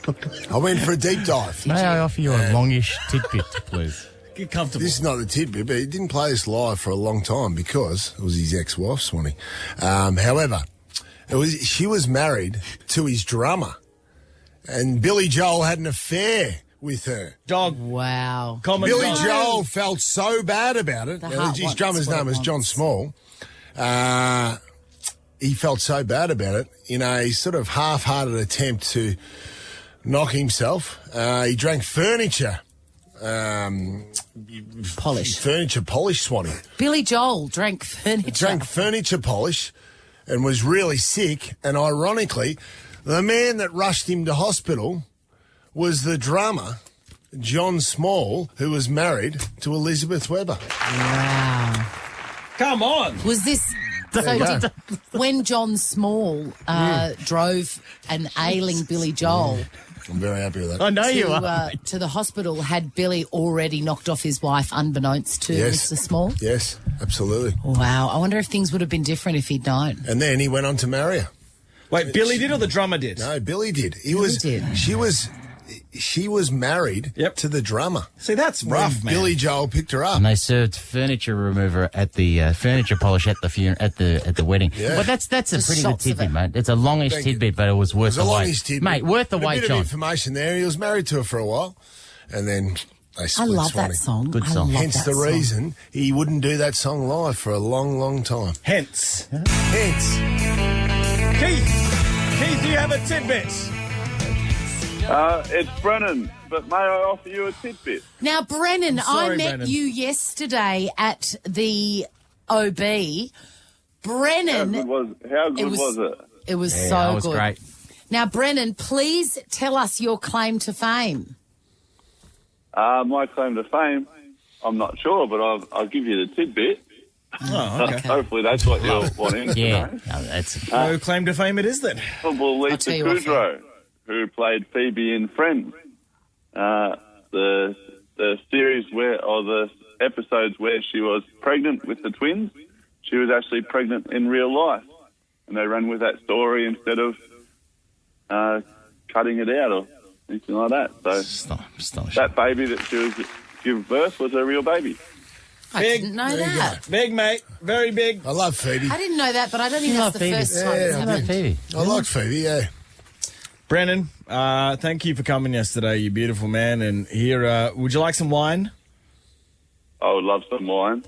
I went for a deep dive. May I offer you a longish tidbit, please? Get comfortable. This is not the tidbit, but he didn't play this live for a long time because it was his ex-wife, Swanee. However, she was married to his drummer, and Billy Joel had an affair with her. Dog. Wow. Billy Joel felt so bad about it. His drummer's name was John Small. He felt so bad about it in a sort of half-hearted attempt to knock himself. He drank furniture polish, Swanee. Billy Joel drank furniture polish and was really sick. And ironically, the man that rushed him to hospital was the drummer, John Small, who was married to Elizabeth Weber. Wow. Come on. Was this... when John Small drove an ailing Billy Joel... I'm very happy with that. I know you are. To the hospital, had Billy already knocked off his wife unbeknownst to Mr. Small? Yes, absolutely. Wow. I wonder if things would have been different if he'd known. And then he went on to marry her. Wait, Billy did or the drummer did? No, Billy did. Did. She was married to the drummer. See, that's rough, man. Billy Joel picked her up. And they served furniture remover at the furniture polish at the wedding. Yeah. But that's a pretty good tidbit, mate. It's a longish tidbit, but it was worth the wait. Mate, worth the a wait, bit John. of information there. He was married to her for a while, and then they split. I love Swanee. that song. Good song. Hence the reason he wouldn't do that song live for a long, long time. Hence. Hence. Keith, do you have a tidbit? It's Brennan, but may I offer you a tidbit? Now, Brennan, Sorry, I met Brennan. you yesterday at the OB. Brennan... How good was it? It was Yeah, so that was good. great. Now, Brennan, please tell us your claim to fame. My claim to fame, I'm not sure, but I'll give you the tidbit. Oh, okay. Hopefully that's what you're wanting. Yeah, to know. no, that's No claim to fame it is then. Possible Lisa Kudrow, who played Phoebe in Friends. The series or the episodes where she was pregnant with the twins, she was actually pregnant in real life. And they ran with that story instead of cutting it out or anything like that. So that baby that she was giving birth was her real baby. I didn't know that. Big, mate. Very big. I love Phoebe. I didn't know that, but I don't think that's the first time it's happened. Phoebe. I like Phoebe, yeah. Brennan, thank you for coming yesterday, you beautiful man. And here, would you like some wine? I would love some wine.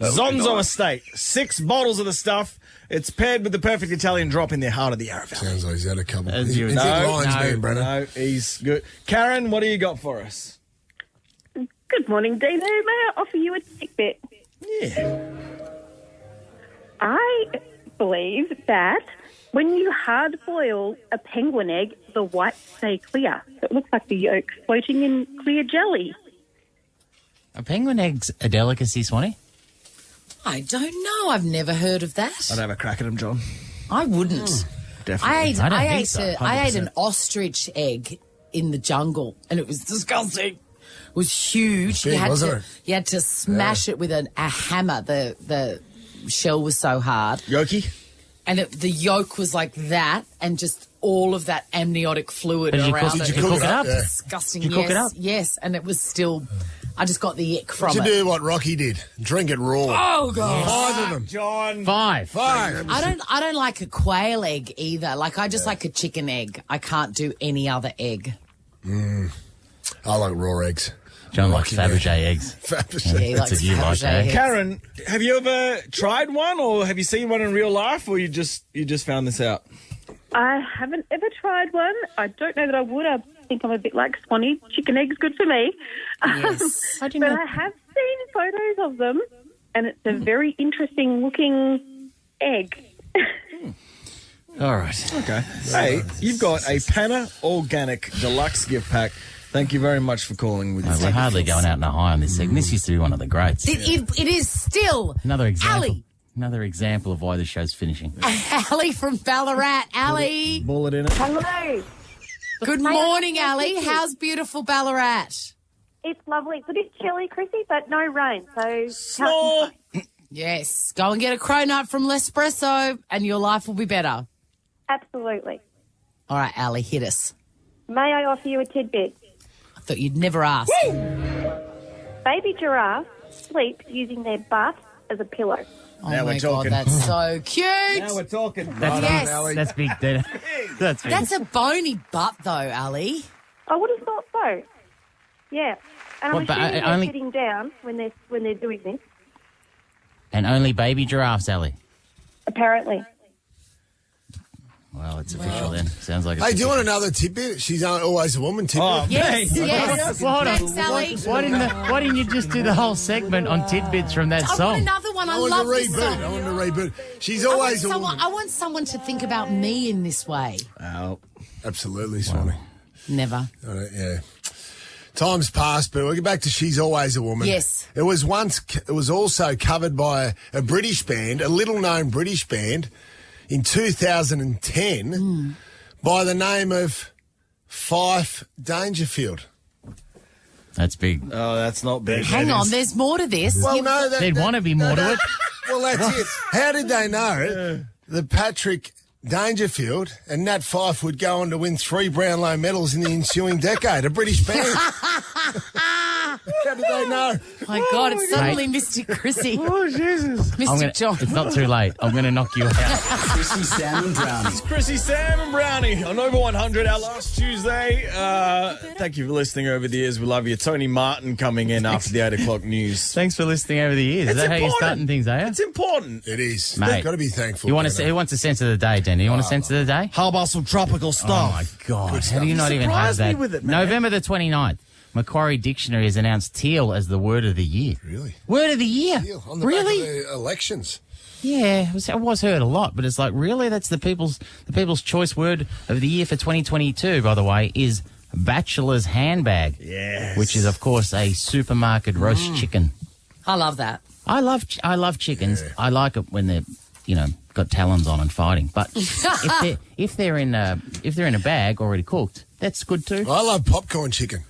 Zonzo Estate. 6 bottles of the stuff. It's paired with the perfect Italian drop in the heart of the Yarra Valley. Sounds like he's had a couple. No, he's good. Karen, what do you got for us? Good morning, Dino. May I offer you a tidbit? Yeah. I believe that when you hard boil a penguin egg, the whites stay clear. So it looks like the yolk floating in clear jelly. Are penguin eggs a delicacy, Swanee? I don't know. I've never heard of that. I'd have a crack at him, John. I wouldn't. Definitely. I ate an ostrich egg in the jungle, and it was disgusting. It was huge. Big, You had to smash it with a hammer. The shell was so hard. Yolky? And the yolk was like that, and just all of that amniotic fluid Did you around cook- it. did you cook it up? Disgusting. Did you cook it up? Yes, and it was still... I just got the ick from You it. do what Rocky did. Drink it raw. Oh, God. 5 of them. John. Five. I don't like a quail egg either. Like, I just like a chicken egg. I can't do any other egg. I like raw eggs. John likes Fabergé eggs. Fabergé. Yeah, he That's likes what you like, Fabergé eh? eggs. Karen, have you ever tried one, or have you seen one in real life, or you just found this out? I haven't ever tried one. I don't know that I would. I think I'm a bit like Swanee. Chicken eggs good for me. Yes. But I have seen photos of them, and it's a very interesting looking egg. All right. Okay. Hey, you've got a Panna Organic Deluxe gift pack. Thank you very much for calling with us. We're hardly going out in a high on this segment. This used to be one of the greats. It is still. Another example. Ali. Another example of why the show's finishing. Ali from Ballarat. Ali. Bullet in it. Hello. Good morning, Ali. How's beautiful Ballarat? It's lovely. It's a bit chilly, Chrissie, but no rain, so... Snore. Yes. Go and get a cronut from L'Espresso and your life will be better. Absolutely. All right, Ali, hit us. May I offer you a tidbit? I thought you'd never ask. Baby giraffes sleep using their butt as a pillow. Oh, Now my we're God, talking. that's so cute. Now we're talking. That's big. That's big. That's a bony butt, though, Ali. I would have thought so. Yeah. And What, I'm but assuming they're only- sitting down when they're doing this, And only baby giraffes, Ali. apparently. Well, it's official then. Sounds like it's Hey, do you official. want another tidbit? She's always a woman tidbit. Oh, Yes, man. yes. Well, hold on. Thanks, Ali. Why didn't you just do the whole segment on tidbits from that I want song? another one. I I want love to this reboot. song. I want to reboot. She's always a woman. I want someone to think about me in this way. Oh. Absolutely, Swanee. Never. Yeah. Time's passed, but we'll get back to She's Always a Woman. Yes. It was also covered by a British band, a little-known British band, in 2010 by the name of Fife Dangerfield. That's big. Oh, that's not big. Hang on, there's more to this. Well, You've- no, There'd want to be more to it. Well, that's it. How did they know that Patrick Dangerfield and Nat Fife would go on to win 3 Brownlow medals in the ensuing decade? A British band. How did they know? My God, it's suddenly Mr. Chrissie. Oh, Jesus. Mr. John. It's not too late. I'm going to knock you out. Chrissie, Sam and Brownie. It's Chrissie, Sam and Brownie on Over 100, our last Tuesday. Thank you for listening over the years. We love you. Tony Martin coming in after the 8 o'clock news. Thanks for listening over the years. Is It's that how you're important. starting things, are you? It's important. It is. Mate. Got to be thankful. You want to Dano. who wants a sense of the day, Danny? You want a sense of the day? How about some tropical stuff? Oh, my God. How do you not even have surprised me that? with it, man. November the 29th, Macquarie Dictionary has announced teal as the word of the year. Really? Word of the year? Deal. On the Really? back of the elections. Yeah, I was heard a lot, but it's like, really? That's the people's choice word of the year for 2022, by the way, is bachelor's handbag. Yes. Which is, of course, a supermarket roast chicken. I love that. I love chickens. I like it when they're, got talons on and fighting. But if they're in a bag already cooked, that's good too. I love popcorn chicken.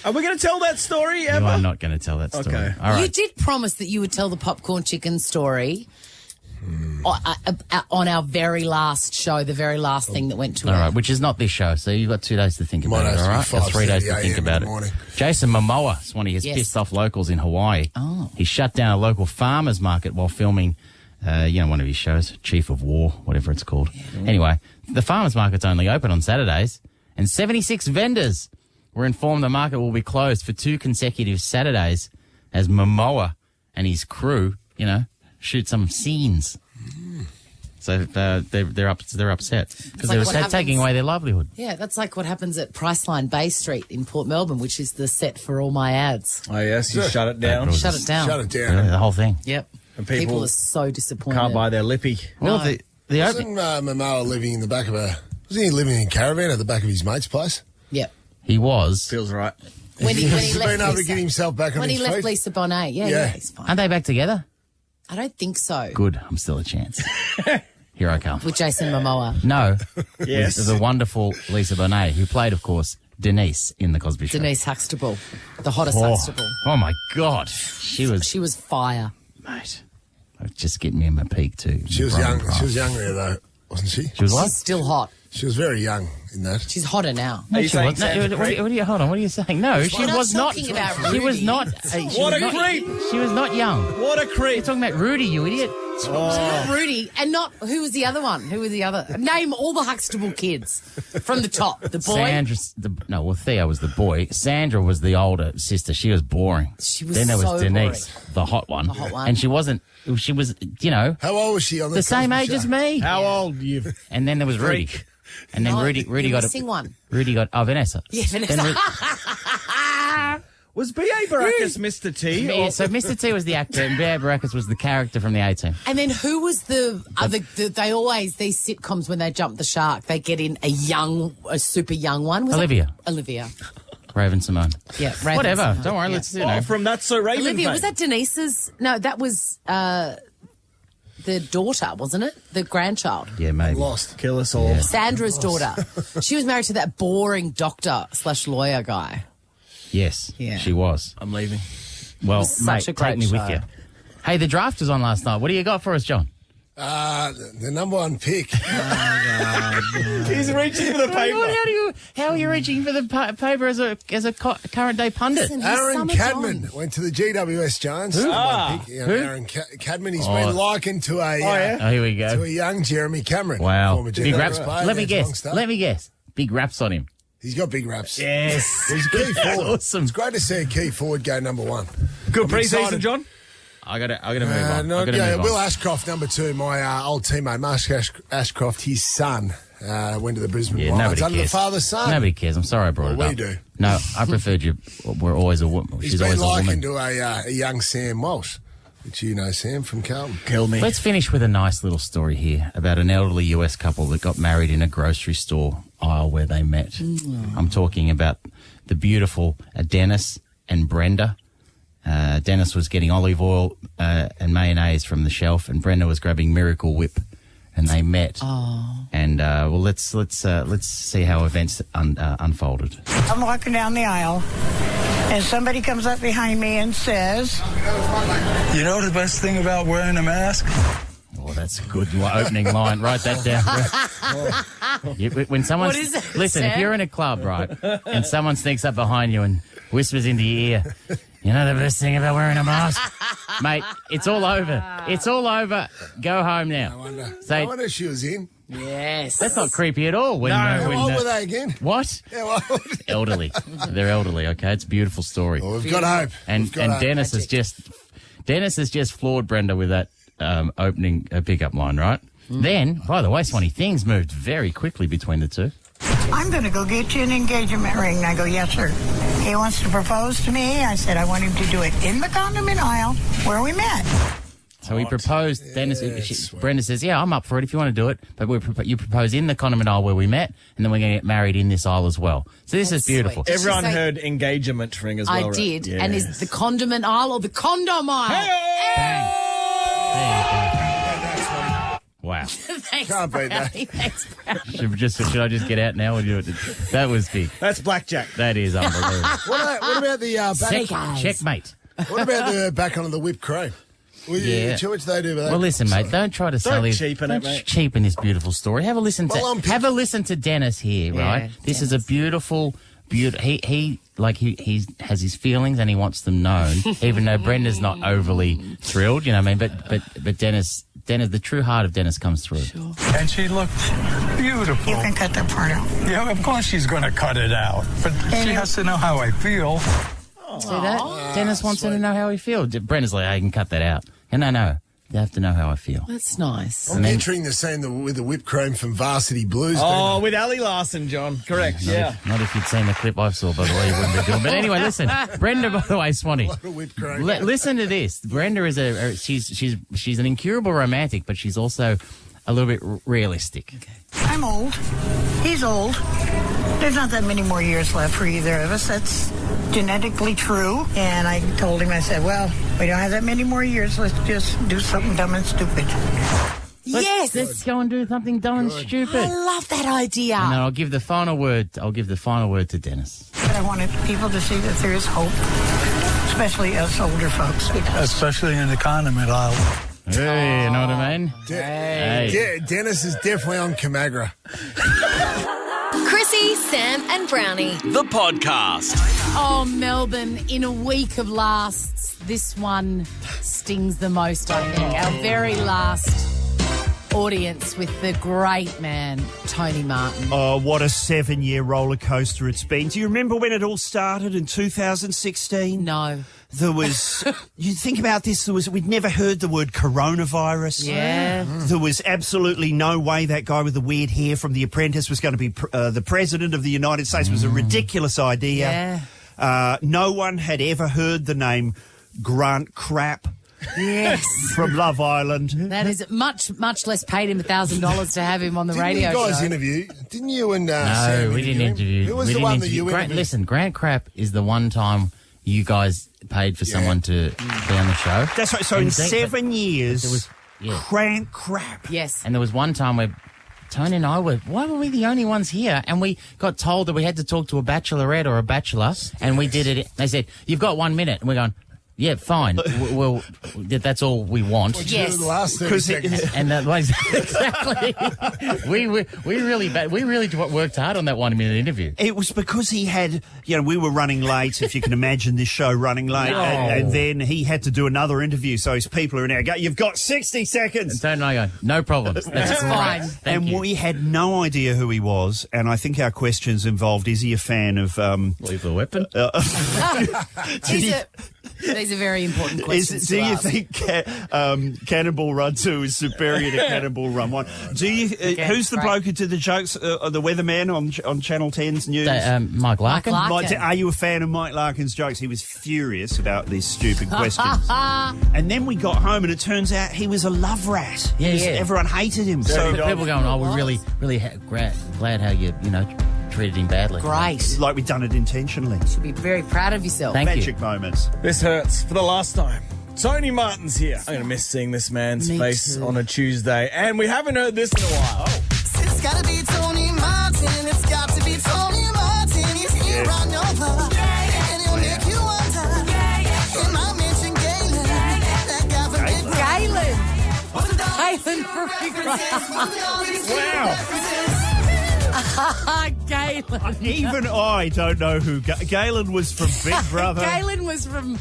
Are we going to tell that story ever? You are not going to tell that story. Okay. All right. You did promise that you would tell the popcorn chicken story on our very last show, the very last thing that went to All air. right, which is not this show, so you've got 2 days to think about it, all right? Or 3 days to think about it. Jason Momoa is one of his pissed off locals in Hawaii. Oh. He shut down a local farmer's market while filming, one of his shows, Chief of War, whatever it's called. Yeah. Anyway, the farmer's market's only open on Saturdays, and 76 vendors were informed the market will be closed for 2 consecutive Saturdays as Momoa and his crew, shoot some scenes. So they're upset because they were taking away their livelihood. Yeah, that's like what happens at Priceline Bay Street in Port Melbourne, which is the set for all my ads. Oh, yes, you shut it down. Shut it down. Really, the whole thing. Yep. And people are so disappointed. Can't buy their lippy. Well, the Wasn't Momoa living in the back of wasn't he living in a caravan at the back of his mate's place? Yep. He was. Feels right. When he He's left been able to Lisa, get himself back on when his he feet. left Lisa Bonet, yeah, he's fine. Aren't they back together? I don't think so. Good. I'm still a chance. Here I come. With Jason Momoa. No. Yes. With the wonderful Lisa Bonet, who played, of course, Denise in The Cosby Show. Denise Huxtable, the hottest Huxtable. Oh, my God. She was fire. Mate. Just getting me in my peak, too. She was young. She was younger, though, wasn't she? She was what? She's still hot. She was very young in that. She's hotter now. No, Are you she wasn't. saying No, hold on. What are you saying? No, she not was not. talking about She was Rudy. not. What a creep. She was not young. What a creep. You're talking about Rudy, you idiot. Rudy, and not, who was the other one? Who was the other? Name all the Huxtable kids from the top. The boy. Sandra, Theo was the boy. Sandra was the older sister. She was boring. She was Then there was so Denise, boring. the hot one. The hot one. And she was, How old was she on the same age as me. How old you? And then there was Rudy. Freak. And then No, Rudy you're got missing one. Vanessa. Yeah, Vanessa. Then Was B.A. Baracus Mr. T? Yeah, so Mr. T was the actor and B.A. Baracus was the character from the A-Team. And then who was the other? They always, these sitcoms, when they jump the shark, they get in a super young one. Was Olivia. Olivia. Raven Simone. Yeah, Raven Whatever. Simone. Don't worry. Yeah. Let's Oh, from That's So Raven. Olivia, fame. was that Denise's? No, that was the daughter, wasn't it? The grandchild. Yeah, maybe. Lost. Kill us all. Sandra's daughter. She was married to that boring doctor/lawyer guy. Yes, Yeah. she was. I'm leaving. Well, was mate, such a great take me with show. you. Hey, the draft was on last night. What do you got for us, John? The number one pick. He's reaching for the paper. How are you reaching for the paper as a current day pundit? Listen, he's Aaron Summer Cadman John. went to the GWS Giants. Who? Number one pick. Who? Aaron Cadman. He's been likened to a Oh, here we to go. a young Jeremy Cameron. Wow. Former Big GWS raps. player, Let me strong guess. star. Let me guess. Big raps on him. He's got big raps. Yes. He's a key forward. Awesome. It's great to see a key forward go number one. Good I'm pre-season, excited. John. I got to move on. No, I got to move Will on. Ashcroft, number two, my old teammate, Mark Ashcroft, his son, went to the Brisbane Yeah, Lions nobody under cares. the father's son. Nobody cares. I'm sorry I brought Well, it we up. do. No, I preferred you. We're always a woman. He's She's been always a woman. likened to a young Sam Walsh, which you know Sam from Carlton. Kill me. Let's finish with a nice little story here about an elderly US couple that got married in a grocery store aisle where they met. I'm talking about the beautiful Dennis and Brenda. Dennis was getting olive oil and mayonnaise from the shelf, and Brenda was grabbing Miracle Whip, and they met. Oh. And let's see how events unfolded. I'm walking down the aisle, and somebody comes up behind me and says, You know the best thing about wearing a mask? Oh, that's a good opening line. Write that down. When someone, What is it, listen, if Sam? you're in a club, right, and someone sneaks up behind you and whispers into your ear, you know the best thing about wearing a mask? Mate, it's all over. It's all over. Go home now. No wonder she was in. Yes. That's not creepy at all. When, How old were they again? What? How old? Elderly. They're elderly, okay? It's a beautiful story. Well, we've got hope. And We've got hope. Dennis has just floored Brenda with that opening pickup line, right? Then, by the way, Swanee, things moved very quickly between the two. I'm going to go get you an engagement ring. And I go, yes, sir. He wants to propose to me. I said, I want him to do it in the condiment aisle where we met. So he proposed. Dennis, Brenda says, "Yeah, I'm up for it if you want to do it." But you propose in the condiment aisle where we met, and then we're going to get married in this aisle as well. So this is beautiful. Sweet. Everyone heard engagement ring as well. I did. Right? And is the condiment aisle or the condom aisle? Bang. Wow. Thanks, Can't beat that. Brownie. Thanks, Brownie. Should I just get out now? Or do it? That was big. That's blackjack. That is unbelievable. What about the back? Checkmate. What about the back on the whipped cream? Which they do with that? Well, listen, mate. Don't try to sell cheapen it, mate. Cheapen this beautiful story. Have a listen to Dennis here, right? This is a beautiful. He has his feelings and he wants them known, even though Brenda's not overly thrilled. You know what I mean? But Dennis, the true heart of Dennis comes through. Sure. And she looked beautiful. You can cut that part out. Yeah, of course she's going to cut it out. But she has to know how I feel. See that? Dennis wants her to know how he feels. Brenda's like, I can cut that out. And no. You have to know how I feel. That's nice. I'm picturing the scene with the whipped cream from Varsity Blues. Oh, with Ali Larson, John. Correct, Not if you'd seen the clip I saw, by the way, you wouldn't be doing. But anyway, listen, Brenda, by the way, Swanee, listen to this. Brenda is she's an incurable romantic, but she's also a little bit realistic. Okay. I'm old. He's old. There's not that many more years left for either of us. That's genetically true. And I told him, I said, well, we don't have that many more years. Let's just do something dumb and stupid. Let's go and do something dumb and stupid. I love that idea. And then I'll give the final word to Dennis. But I wanted people to see that there is hope, especially us older folks. Especially in the condiment aisle. Hey, you know what I mean? Dennis is definitely on Camagra. Chrissie, Sam and Brownie. The podcast. Oh, Melbourne, in a week of lasts, this one stings the most, I think. Our very last audience with the great man, Tony Martin. Oh, what a 7-year roller coaster it's been. Do you remember when it all started in 2016? No. There was, you think about this, we'd never heard the word coronavirus. Yeah. There was absolutely no way that guy with the weird hair from The Apprentice was going to be the president of the United States. It was a ridiculous idea. Yeah. No one had ever heard the name Grant Crap. Yes. From Love Island. That is much less paid him $1,000 to have him on the radio you guys show. interview? Didn't you and No, Sam we didn't interview. Who was the one that you interviewed? Listen, Grant Crap is the one time you guys paid for someone to be on the show. That's right. So in 7 years, there was Grant Crap. Yes. And there was one time where Tony and I why were we the only ones here? And we got told that we had to talk to a bachelorette or a bachelor, and we did it. They said, "You've got 1 minute." And we're going, yeah, fine. Well, that's all we want. Yes. The last 30 seconds. And that was exactly. we really worked hard on that 1 minute interview. It was because he had, we were running late, if you can imagine this show running late, and then he had to do another interview, so his people are now going, you've got 60 seconds. And I go, no problems. That's fine. And we had no idea who he was, and I think our questions involved, is he a fan of... Lethal Weapon? These are very important questions. Do you think Cannonball Run 2 is superior to Cannonball Run 1? Do you? Who's the bloke who did the jokes? The weatherman on Channel 10's news? Mike Larkin. Are you a fan of Mike Larkin's jokes? He was furious about these stupid questions. And then we got home, and it turns out he was a love rat. Everyone hated him. So people going, we're really glad how you treated him badly. Great. Like we've done it intentionally. You should be very proud of yourself. Magic moments. This hurts for the last time. Tony Martin's here. I'm going to miss seeing this man's face on a Tuesday. And we haven't heard this in a while. It's got to be Tony Martin. It's got to be Tony Martin. He's here on your love. And he'll make you wonder. And I'll mention Galen. That guy from Big Galen from Big Wow. Galen. Even I don't know who Galen was from Big Brother. Galen was from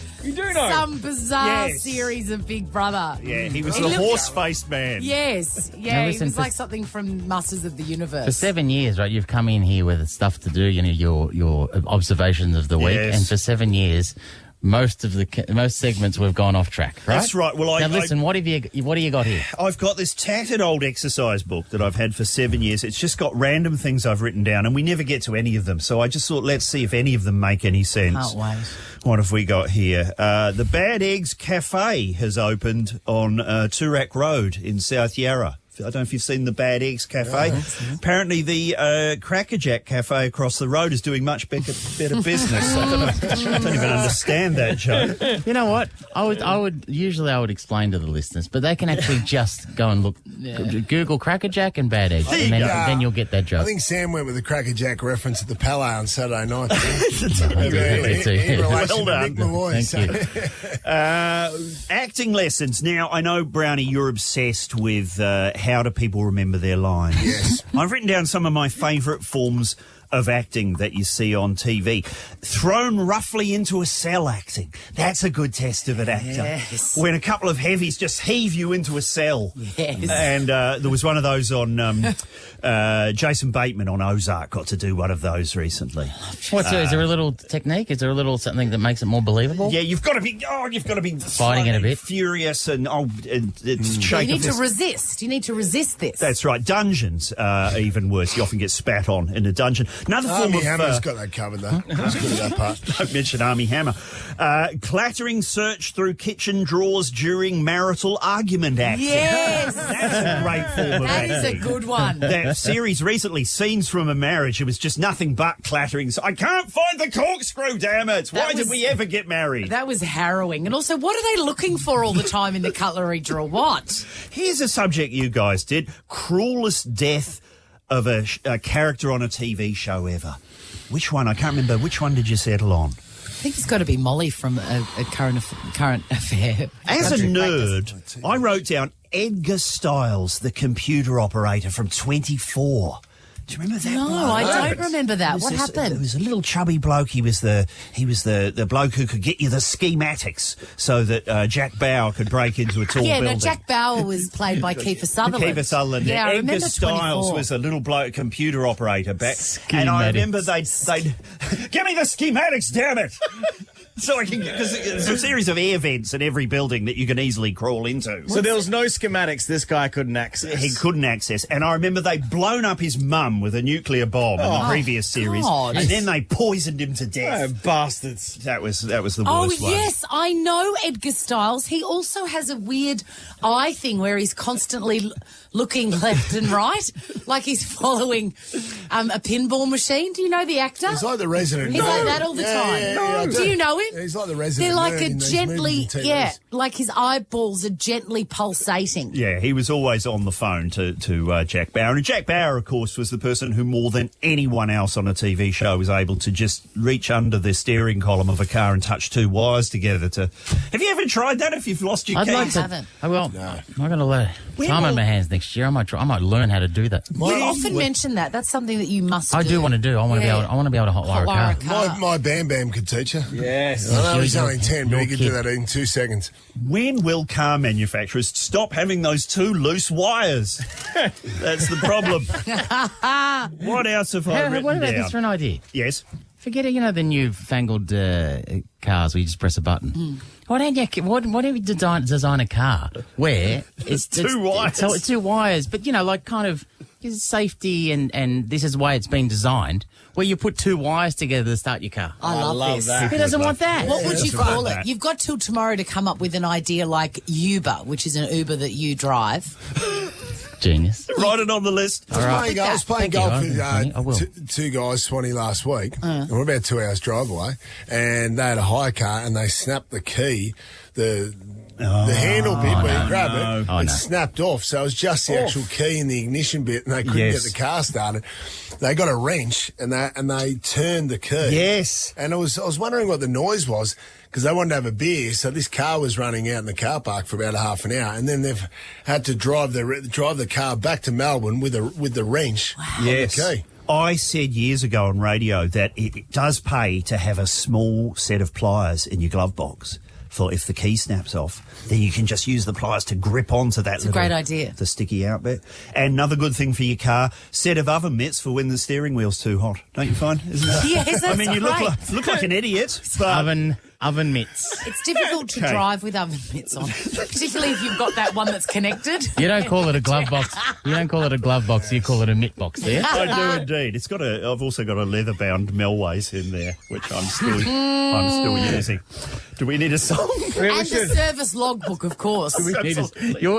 some bizarre series of Big Brother. Yeah, he was the horse-faced man. Yes, Now, he was like something from Masters of the Universe. For 7 years, right, you've come in here with stuff to do, your observations of the week, and for 7 years, most segments we've gone off track, right? That's right. Well, now listen, what do you got here? I've got this tattered old exercise book that I've had for 7 years. It's just got random things I've written down, and we never get to any of them. So I just thought, let's see if any of them make any sense. Can't wait. What have we got here? The Bad Eggs Cafe has opened on Toorak Road in South Yarra. I don't know if you've seen the Bad Eggs Cafe. Apparently, the Cracker Jack Cafe across the road is doing much better business. I don't even understand that joke. You know what? I would explain to the listeners, but they can actually just go and look, Google Cracker Jack and Bad Eggs, and then you'll get that joke. I think Sam went with the Cracker Jack reference at the Palais on Saturday night. In relation to Nick Malloy. Thank you. Acting lessons. Now, I know, Brownie, you're obsessed with how do people remember their lines. Yes. I've written down some of my favourite forms of acting that you see on TV. Thrown roughly into a cell acting. That's a good test of an actor. Yes. When a couple of heavies just heave you into a cell. Yes. And there was one of those on Jason Bateman on Ozark got to do one of those recently. Is there a little technique? Is there a little something that makes it more believable? Yeah, you've got to be fighting it a bit, furious, and it's You need to resist. You need to resist this. That's right. Dungeons are even worse. You often get spat on in a dungeon. Another form Army of Hammer's got that covered, though. That's good at that part. Don't mention Army Hammer. Clattering search through kitchen drawers during marital argument acting. Yes! That's a great form of acting. That is a good one. That series recently, Scenes from a Marriage, it was just nothing but clattering. I can't find the corkscrew, damn it! Why did we ever get married? That was harrowing. And also, what are they looking for all the time in the cutlery drawer? What? Here's a subject you guys did. Cruelest death of a character on a TV show ever. Which one? I can't remember. Which one did you settle on? I think it's got to be Molly from a current affair. As a nerd, I wrote down Edgar Stiles, the computer operator from 24. Do you remember that? No, one? I don't remember that. What happened? There was a little chubby bloke. He was the bloke who could get you the schematics so that Jack Bauer could break into a tall building. Yeah, no, Jack Bauer was played by Kiefer Sutherland. Kiefer Sutherland. Yeah, I Edgar remember Stiles 24. was a little bloke computer operator back. And I remember they'd give me the schematics, damn it. So I can, because there's a series of air vents in every building that you can easily crawl into. So there was no schematics this guy couldn't access. He couldn't access. And I remember they'd blown up his mum with a nuclear bomb in the previous series. God. And then they poisoned him to death. Oh, bastards. That was the worst one. Oh, yes, I know Edgar Stiles. He also has a weird eye thing where he's constantly looking left and right, like he's following a pinball machine. Do you know the actor? He's like the resident. He's like that all the time. Yeah, Do you know him? He's like the resident. They're like nerd a in these gently, movies and TVs. like his eyeballs are gently pulsating. Yeah, he was always on the phone to Jack Bauer. And Jack Bauer, of course, was the person who more than anyone else on a TV show was able to just reach under the steering column of a car and touch two wires together to... Have you ever tried that if you've lost your keys? I haven't. I will. No. I'm going to let time in my hands next year. I might learn how to do that. You often mention that. That's something that you must do. I do want to do. I want to be able to hotwire a car. My Bam Bam could teach you. Yes. I know he's only 10, but he could do that in 2 seconds. When will car manufacturers stop having those two loose wires? That's the problem. What else have I written What about down? this for an idea? Yes. Forget it, the newfangled cars where you just press a button. Why don't you design a car where it's two wires? It's two wires, but kind of safety and this is the way it's been designed, where you put two wires together to start your car. I love this. that. Who doesn't want that? What would you call it? You've got till tomorrow to come up with an idea like Uber, which is an Uber that you drive. Genius. Write it on the list. I was playing golf with you. two guys, Swanee, last week. And we're about 2 hours drive away. And they had a hire car and they snapped the key, the handle bit where you grab it, snapped off. So it was just the actual key in the ignition bit and they couldn't get the car started. They got a wrench and they turned the key. Yes. And I was wondering what the noise was because they wanted to have a beer. So this car was running out in the car park for about half an hour. And then they've had to drive the car back to Melbourne with the wrench on the key. I said years ago on radio that it does pay to have a small set of pliers in your glove box. For if the key snaps off, then you can just use the pliers to grip onto that. It's a great idea. The sticky out bit. And another good thing for your car, set of oven mitts for when the steering wheel's too hot. Don't you find? Isn't that? Yes, that's I mean, you right. look like an idiot. But Oven Oven mitts. It's difficult to Okay. drive with oven mitts on, particularly if you've got that one that's connected. You don't call it a glove box. You don't call it a glove box. You call it a mitt box. There. I do indeed. It's got a. I've also got a leather-bound Melways in there, which I'm still using. Do we need a song? And the service logbook, of course.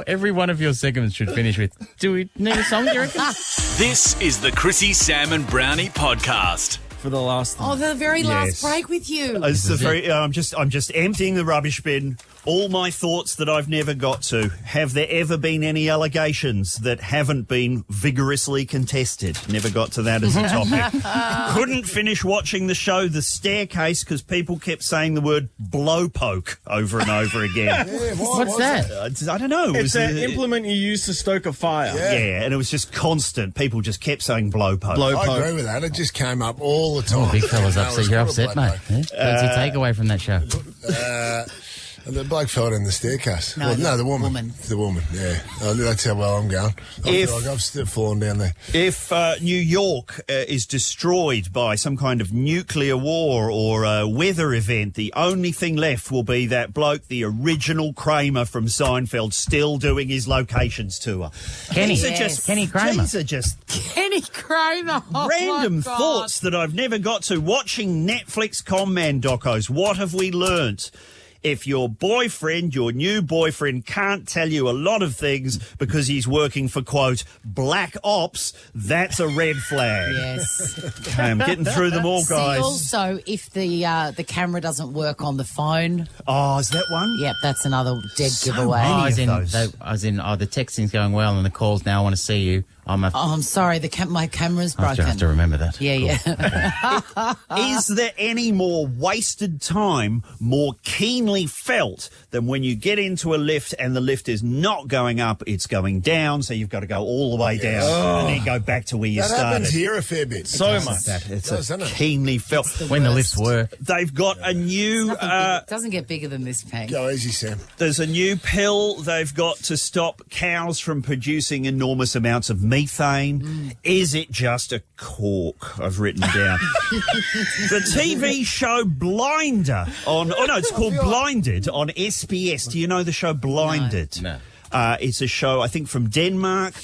Every one of your segments should finish with, do we need a song, do you reckon? This is the Chrissie, Sam and Brownie podcast. For the last Oh, the very last break with you. It's the very, I'm just emptying the rubbish bin. All my thoughts that I've never got to. Have there ever been any allegations that haven't been vigorously contested? Never got to that as a topic. Couldn't finish watching the show The Staircase because people kept saying the word blowpoke over and over again. What's that? I don't know. It's an implement you use to stoke a fire. Yeah, and it was just constant. People just kept saying blowpoke. I agree with that. It just came up all the time. Oh, big fella's upset. You're upset, mate. What's your takeaway from that show? The bloke fell in the staircase. No, the woman. The woman, yeah. That's how well I'm going. I feel like I've still fallen down there. If New York is destroyed by some kind of nuclear war or a weather event, the only thing left will be that bloke, the original Kramer from Seinfeld, still doing his locations tour. Kenny. These are just, Kenny Kramer. These are just Kenny Kramer. Oh, random my God. thoughts that I've never got to. Watching Netflix con-man docos, what have we learnt? If your boyfriend, your new boyfriend, can't tell you a lot of things because he's working for, quote, black ops, that's a red flag. Yes. Okay, I'm getting through them all, guys. See, also, if the camera doesn't work on the phone. Oh, is that one? Yep, that's another dead So giveaway. many I of was in, the texting's going well and the calls now, I want to see you. I'm sorry, my camera's I broken. have to remember that. Yeah. Is there any more wasted time, more keenly felt, than when you get into a lift and the lift is not going up, it's going down, so you've got to go all the way down and then go back to where you That started? happens here a fair bit. So much. It's keenly felt. When the lifts work. They've got a new... It doesn't get bigger than this, Peg. Go easy, Sam. There's a new pill they've got to stop cows from producing enormous amounts of methane. Is it just a cork? I've written down. The TV show Blinder on... Oh, no, it's called Blinded on SBS. Do you know the show Blinded? No. It's a show, I think, from Denmark.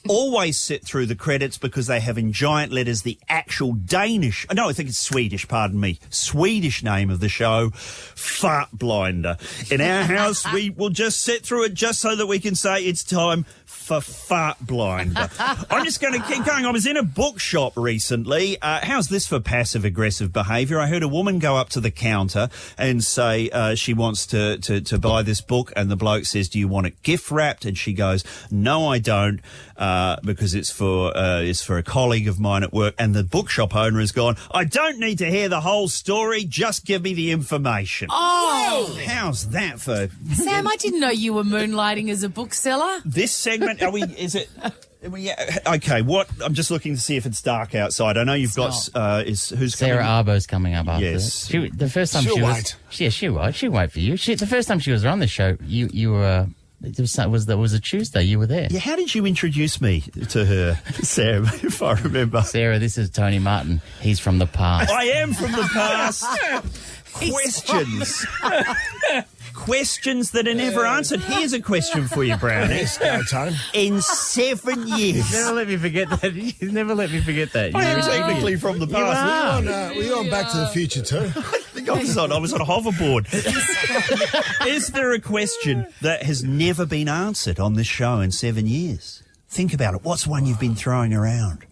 Always sit through the credits because they have in giant letters the actual Danish... No, I think it's Swedish, pardon me. Swedish name of the show, Fart Blinder. In our house, we will just sit through it just so that we can say it's time for Fart Blinder. I'm just going to keep going. I was in a bookshop recently. How's this for passive-aggressive behaviour? I heard a woman go up to the counter and say she wants to buy this book, and the bloke says, do you want it gift-wrapped? And she goes, no, I don't, because it's for a colleague of mine at work. And the bookshop owner has gone, I don't need to hear the whole story, just give me the information. Oh! How's that for... Sam, I didn't know you were moonlighting as a bookseller. This segment, okay, what? I'm just looking to see if it's dark outside. I know you've got, who's Sarah coming? Arbo's coming up after Yes. this. The first time She'll she was... wait. Yeah, she'll wait. She'll wait for you. The first time she was on the show, you were... It was a Tuesday. You were there. Yeah, how did you introduce me to her, Sam, if I remember? Sarah, this is Tony Martin. He's from the past. I am from the past. Questions. Questions that are never answered. Here's a question for you, Brownie. In 7 years. Never let me forget that. He's never let me forget that. I am technically from the past. Were you on Back to the Future too? I was on a hoverboard. Is there a question that has never been answered on this show in 7 years? Think about it. What's one you've been throwing around?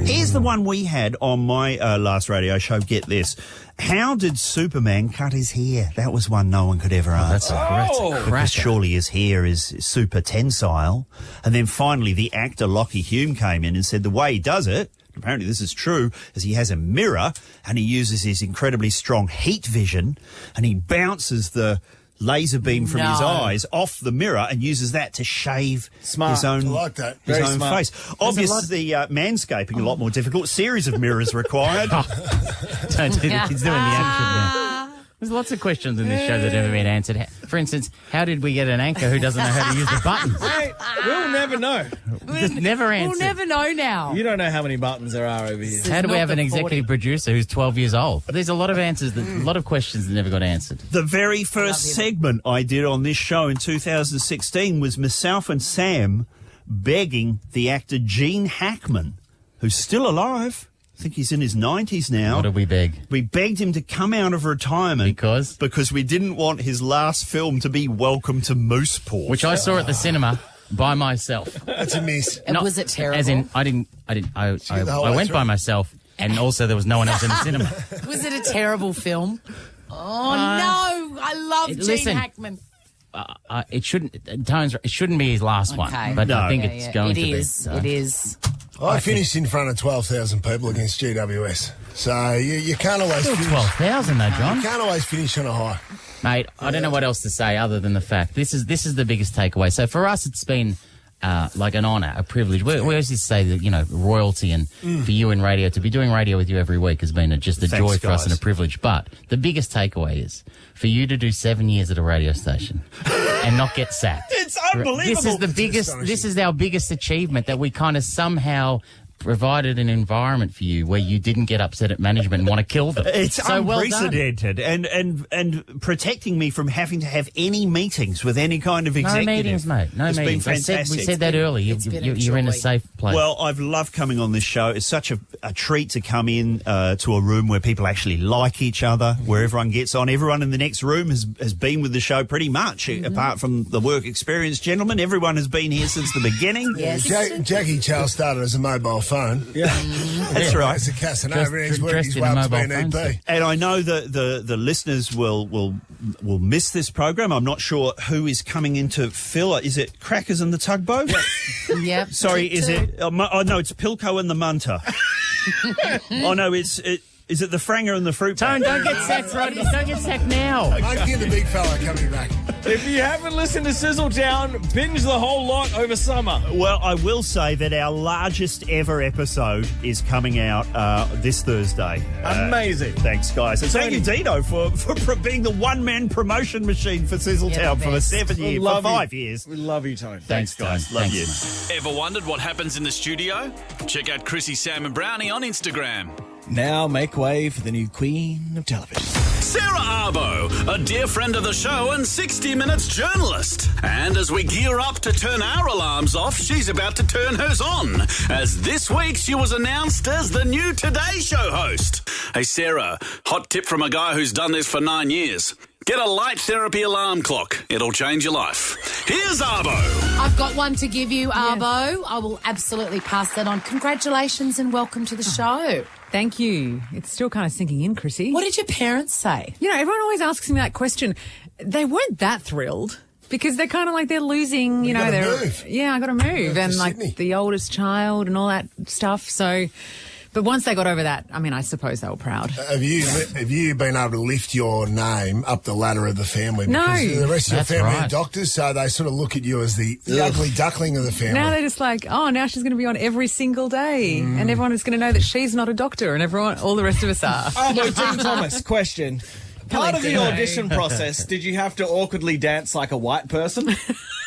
Here's the one we had on my last radio show. Get this. How did Superman cut his hair? That was one no one could ever answer. That's a Because surely his hair is super tensile. And then finally the actor Lockie Hume came in and said the way he does it, apparently this is true, is he has a mirror and he uses his incredibly strong heat vision and he bounces the laser beam from his eyes off the mirror and uses that to shave his own, I like that. his Very own smart. face. Obviously, manscaping a lot more difficult. Series of mirrors required. Don't do that. He's doing the action now. There's lots of questions in this show that haven't been answered. For instance, how did we get an anchor who doesn't know how to use the buttons? Mate, we'll never know. Just never answered. We'll never know now. You don't know how many buttons there are over here. How do we not have an the executive 40. producer who's 12 years old? There's a lot of answers, a lot of questions that never got answered. The very first segment I did on this show in 2016 was myself and Sam begging the actor Gene Hackman, who's still alive. I think he's in his 90s now. What did we beg? We begged him to come out of retirement. Because we didn't want his last film to be Welcome to Mooseport. Which I saw at the cinema by myself. That's a miss. And was it terrible? As in, I went by myself, and also there was no one else in the cinema. Was it a terrible film? Oh, no. I love Gene listen, Hackman. It shouldn't be his last one, Okay. but No. I think Yeah, it's yeah. going It to be. is. So. It is. I finished in front of 12,000 people against GWS. So you can't always Still finish. 12,000 though, John. You can't always finish on a high. Mate, I don't know what else to say other than the fact this is the biggest takeaway. So for us, it's been like an honour, a privilege. We always used to say that, royalty, and for you in radio, to be doing radio with you every week has been just a joy for us and a privilege. But the biggest takeaway is for you to do 7 years at a radio station and not get sacked. It's unbelievable. This is the biggest. This is our biggest achievement, that we kind of somehow provided an environment for you where you didn't get upset at management and want to kill them. It's so unprecedented, and protecting me from having to have any meetings with any kind of executive. No meetings, mate. No It's meetings. been fantastic. We said that earlier. You're in a safe place. Well, I've loved coming on this show. It's such a treat to come in to a room where people actually like each other, where everyone gets on. Everyone in the next room has been with the show pretty much, apart from the work experience gentlemen. Everyone has been here since the beginning. Yes. Jackie Charles started as a mobile phone. Yeah, that's right. It's a Casanova, and he's worked dressed his in way a up to mobile be an phone EP. And I know that the listeners will miss this program. I'm not sure who is coming in to fill it. Is it Crackers and the Tugboat? Yep. Sorry, is it? Oh no, it's Pilco and the Munter. Oh no, is it the Franger and the Fruit Bat? Don't get sacked, Rodney. Don't get sacked now. I can hear the big fella coming back. If you haven't listened to Sizzletown, binge the whole lot over summer. Well, I will say that our largest ever episode is coming out this Thursday. Amazing. Thanks, guys. And thank you, Zito, for being the one-man promotion machine for Sizzletown for 7 years, for 5 years. We love you, Tony. Thanks, guys. Love you. Ever wondered what happens in the studio? Check out Chrissie, Sam and Brownie on Instagram. Now make way for the new queen of television. Sarah Arbo, a dear friend of the show and 60 Minutes journalist. And as we gear up to turn our alarms off, she's about to turn hers on, as this week she was announced as the new Today Show host. Hey Sarah, hot tip from a guy who's done this for 9 years. Get a light therapy alarm clock. It'll change your life. Here's Arbo. I've got one to give you, Arbo. I will absolutely pass that on. Congratulations and welcome to the show. Thank you. It's still kind of sinking in, Chrissy. What did your parents say? Everyone always asks me that question. They weren't that thrilled because they're kind of like they're losing, You gotta move. Yeah, I got to move. And like Sydney. the oldest child and all that stuff. So, but once they got over that, I suppose they were proud. Have you been able to lift your name up the ladder of the family? No. Because the rest of your That's family right. are doctors, so they sort of look at you as the ugly duckling of the family. Now they're just like, oh, now she's going to be on every single day. And everyone is going to know that she's not a doctor and all the rest of us are. Arbo, Dean Thomas, question. Part of the Dino. audition process, did you have to awkwardly dance like a white person?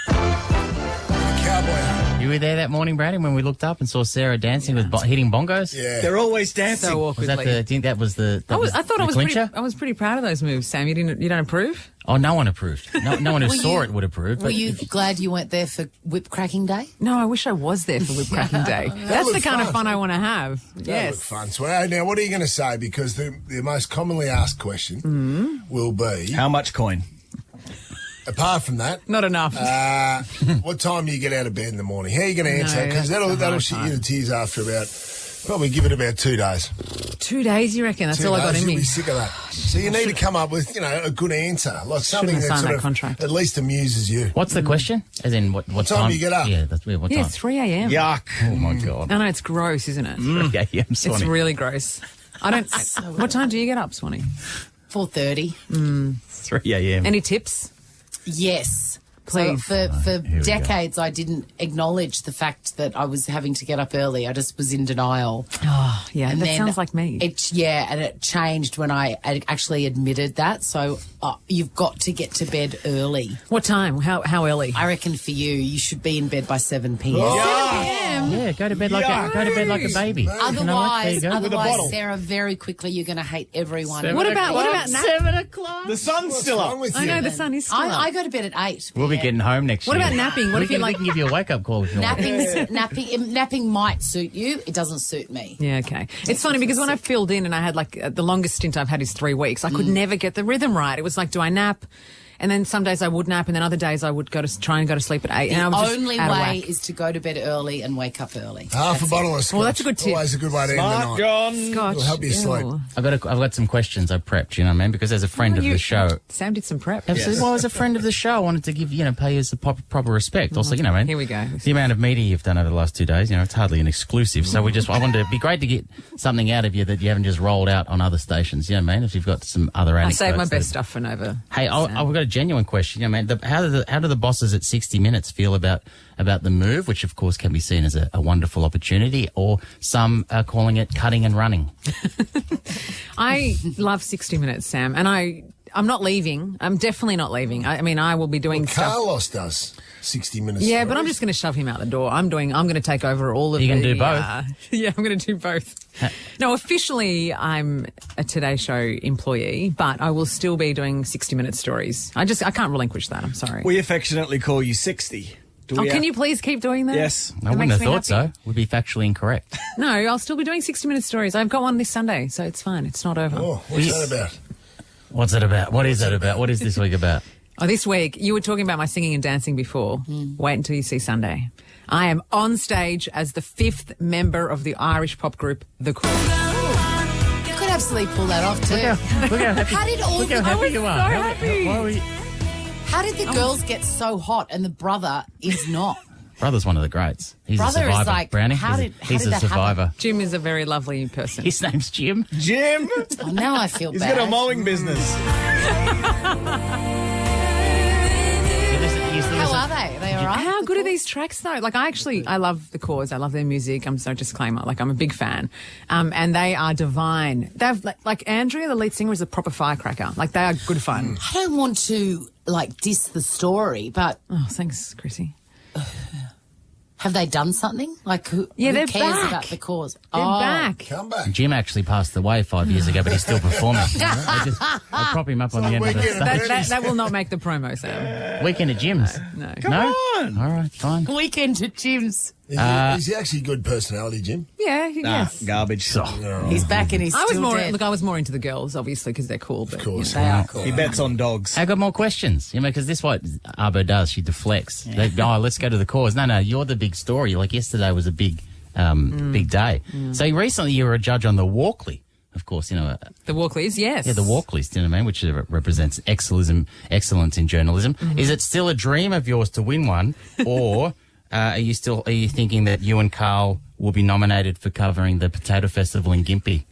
Cowboy. You were there that morning, Brady, when we looked up and saw Sarah dancing with hitting bongos? Yeah. They're always dancing. So Was awkwardly. that do you think that was the I thought the I was clincher? I was pretty proud of those moves, Sam. You don't approve? Oh, no one approved. No one who Were saw you- it would approve. Were But you glad you weren't there for whip cracking day? No, I wish I was there for whip cracking day. That's the looked kind of fun. fun I want to have. That Yes. looked fun. So now, what are you going to say? Because the most commonly asked question will be, How much coin? apart from that, Not enough. what time do you get out of bed in the morning? How are you going to answer that? Because that's the that'll hard shit you part. to tears after probably give it about 2 days. 2 days, you reckon? That's 2 all I got days, in you'll me. be sick of that. So you need to come up with, a good answer, like something have that signed sort that of contract. at least amuses you. what's the question? As in, what time do you get up? Yeah, that's weird. What Yeah, time? it's 3 a.m. Yuck. Oh, my God. I know, it's gross, isn't it? 3 a.m. It's Swanee. really gross. What time do you get up, Swanee? 4:30. 3 a.m. Any tips? Yes. Please. So for Here we decades, I didn't acknowledge the fact that I was having to get up early. I just was in denial. Oh, Yeah, And that then sounds like me. And it changed when I actually admitted that. So you've got to get to bed early. What time? How early? I reckon for you should be in bed by 7 p.m. Yeah, go to bed like a baby. Otherwise, With a bottle. Sarah, very quickly you're going to hate everyone. What about nap? 7 o'clock. The sun's still up. I know the sun is still up. I go to bed at 8. We'll be getting home next What year. about napping? What if you we can give you a wake-up call if you want. Napping might suit you. It doesn't suit me. Yeah, okay. It's funny because when I filled in and I had the longest stint I've had is 3 weeks, I could never get the rhythm right. It was like, do I nap? And then some days I would nap, and then other days I would try and go to sleep at 8. And I was The only just out of way whack. is to go to bed early and wake up early. Half a bottle of scotch. Well, that's a good tip. Always a good way to end the night. Scotch. It'll help you sleep. Ew. I've got some questions I prepped, you know what I mean? Because as a friend of the show... Sam did some prep. Absolutely. Well, as a friend of the show, I wanted to give, pay you the proper respect. Also, you know, man. Here we go. The amount of media you've done over the last 2 days, it's hardly an exclusive. So I wanted to, it'd be great to get something out of you that you haven't just rolled out on other stations, you know what I mean? If you've got some other I anecdotes. saved my best stuff for Nova. Hey, I've got a genuine question, you know, man. How do the bosses at 60 Minutes feel about the move, which of course can be seen as a wonderful opportunity, or some are calling it cutting and running? I love 60 Minutes, Sam, and I'm not leaving. I'm definitely not leaving. I mean, I will be doing stuff. Carlos does 60 Minutes. Yeah, but I'm just going to shove him out the door. I'm going to take over all of You can the... do both. Yeah, I'm going to do both. No, officially I'm a Today Show employee, but I will still be doing 60 Minute stories. I can't relinquish that. I'm sorry. We affectionately call you 60. Can you please keep doing that? Yes. That I wouldn't makes have me thought happy. so. Would be factually incorrect. No, I'll still be doing 60 Minute stories. I've got one this Sunday, so it's fine. It's not over. Oh, what's that about? What's it about? What is it about? What is this week about? Oh, this week, you were talking about my singing and dancing before. Wait until you see Sunday. I am on stage as the 5th member of the Irish pop group, The Crew. You could absolutely pull that off too. Look how happy, How did all look how the- happy I was you so are. happy. Why were you... How did the girls get so hot and the brother is not? Brother's one of the greats. He's Brother a is survivor, like, Brownie. how He's did a that survivor. happen? Jim is a very lovely person. His name's Jim. Jim! Oh, now I feel He's bad. got a mowing business. How are they? Are they all right? How good are these tracks though? Like I love the Cause. I love their music. I'm so disclaimer. Like I'm a big fan. And they are divine. They've like Andrea, the lead singer, is a proper firecracker. Like they are good fun. I don't want to diss the story, but Oh, thanks, Chrissie. have they done something? Like who they're cares back. about the cause? They're back. Come back. Jim actually passed away 5 years ago, but he's still performing. I prop him up on the end of the stage. That will not make the promo, Sam. Weekend at Jim's. No. Come on. All right, fine. Weekend at Jim's. Is he actually a good personality, Jim? Yeah, yes. Garbage. He's back and he's I was still more dead. I was more into the girls, obviously, because they're cool. But, Of course. They are cool. He bets on dogs. I got more questions. Because this is what Arbo does. She deflects. Let's go to the cause. No, you're the big story. Like yesterday was a big day. So recently you were a judge on the Walkley. Of course, The Walkleys, yes. Yeah, the Walkleys, you know what I mean, which represents excellence in journalism. Is it still a dream of yours to win one, or are you thinking that you and Carl will be nominated for covering the Potato Festival in Gympie?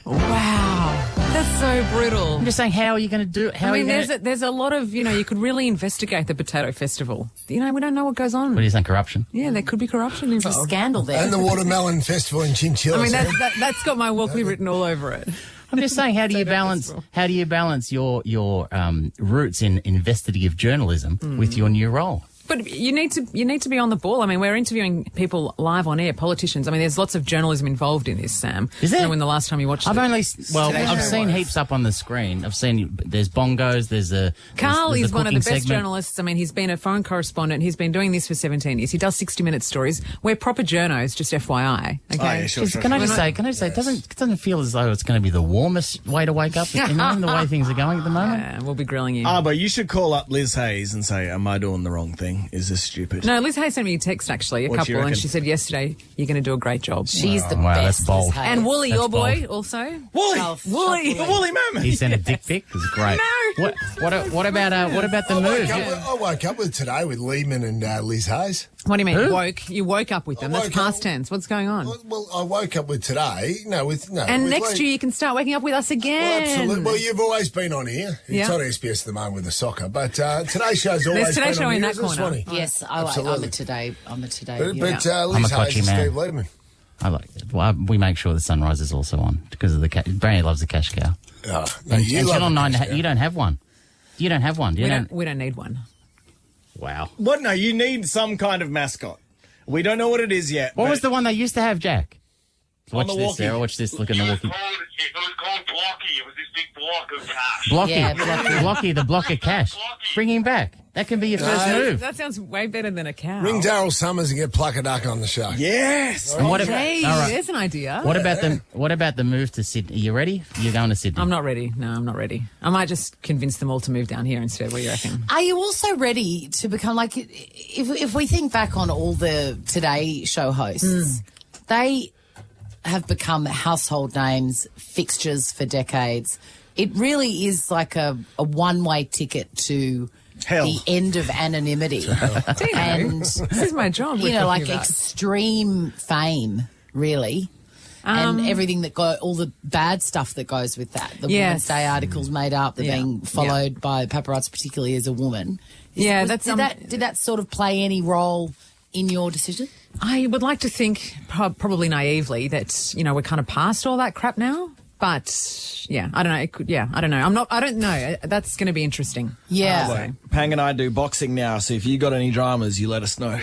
Wow. That's so brutal. I'm just saying, how are you going to do it? There's a lot of, you could really investigate the Potato Festival. We don't know what goes on. What do you think, corruption? Yeah, there could be corruption A involved. scandal there. And the Watermelon Festival in Chinchilla. I mean, that's got my Walkley written all over it. I'm just saying, how do you balance your roots in investigative journalism with your new role? But you need to be on the ball. I mean, we're interviewing people live on air, politicians. I mean, there's lots of journalism involved in this, Sam. Is there? I don't know when the last time you watched I've it. I've seen heaps up on the screen. I've seen there's bongos, Carl there's is one of the cooking best segment. journalists. I mean, he's been a foreign correspondent. He's been doing this for 17 years. He does 60-minute stories. We're proper journos, just FYI. Okay. Oh, yeah, sure. Can I just say, it doesn't feel as though it's going to be the warmest way to wake up in the way things are going at the moment. Yeah, we'll be grilling you. But you should call up Liz Hayes and say, am I doing the wrong thing? Is this stupid? No, Liz Hayes sent me a text, actually, What do you couple, and reckon? she said yesterday, you're going to do a great job. She's the wow, best. that's bold. Liz Hayes. And Wooly, That's your boy, bold. also. Wooly! Wooly! The Woolly Mammoth! He sent a dick pic. It was great. No. What about the move? I woke up with today with Lehman and Liz Hayes. What do you mean, Who? woke? You woke up with them. That's past tense. What's going on? Well, I woke up with today. And with next Lee. year you can start waking up with us Well, again. absolutely. Well, you've always been on here. It's Yeah. on SBS at the moment with the soccer, but today's show's always Today been Show on in here, that isn't it, corner. Swanee? Yes, I'm Absolutely. a today. But yeah. I'm Liz a Hayes coachy and man. Steve Lehman. I like it. Well, we make sure the sunrise is also on because of the Brownie loves the cash cow. No, and you love Channel the 9, cash cow. you don't have one. You don't have one. We don't need one. Wow. What? No, you need some kind of mascot. We don't know what it is yet. What was the one they used to have, Jack? Watch the this, walkie. Sarah. Watch this. Look at the walkie. It was called Blocky. It was this big block of cash. Blocky. Yeah, Blocky, the block of cash. Bring him back. That can be your first move. That sounds way better than a cow. Ring Daryl Summers and get Pluck a Duck on the show. Yes. And what Hey, all right. there's an idea. What about the move to Sydney? Are you ready? You're going to Sydney. I'm not ready. No, I'm not ready. I might just convince them all to move down here instead. What do you reckon? Are you also ready to become like, if we think back on all the Today Show hosts, they have become household names, fixtures for decades. It really is like a one-way ticket to hell, the end of anonymity. And this is my job. You know, like extreme fame, really. And everything that all the bad stuff that goes with that. The Women's Day articles made up, the being followed by paparazzi, particularly as a woman. Did that sort of play any role in your decision? I would like to think, probably naively, that, you know, we're kind of past all that crap now. But yeah, I don't know. It could, I don't know. I don't know. That's going to be interesting. Yeah. Pang and I do boxing now, so if you got any dramas, you let us know.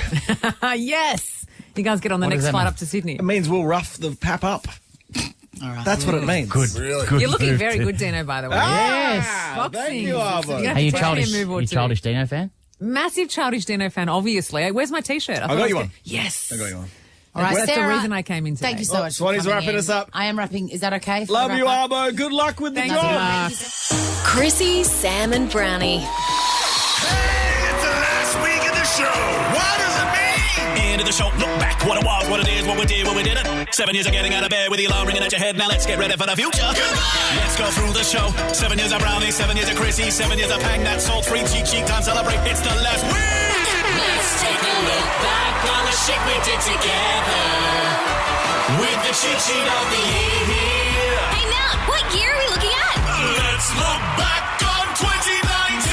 Yes. You guys get on the next flight up to Sydney. It means we'll rough the pap up. All right. That's what it means. Good. Really? Good You're looking move, very too. good, Dino, by the way. Yes. Boxing. Thank you, Arvo. Are you childish Dino fan? Massive childish Dino fan, obviously. Where's my T-shirt? I got you one. Yes. I got you one. All right, That's Sarah, the reason I came in today. Thank you so much. Swanee's for coming wrapping in. us up. I am wrapping. Is that okay? Love you, Arvo. Good luck with the Thank job. you. Chrissie, Sam and Brownie. Hey, it's the last week of the show. What does it mean? End of the show, look back, what it was, what it is, what we did, what we didn't. 7 years of getting out of bed with the alarm ringing at your head. Now let's get ready for the future. Goodbye. Let's go through the show. 7 years of Brownie, 7 years of Chrissie, 7 years of Pang, that salt-free cheat time celebrate. It's the last week. Let's take a look back on the shit we did together with the cheat sheet of the year. Hey, Mount, what year are we looking at? Let's look back on 2019.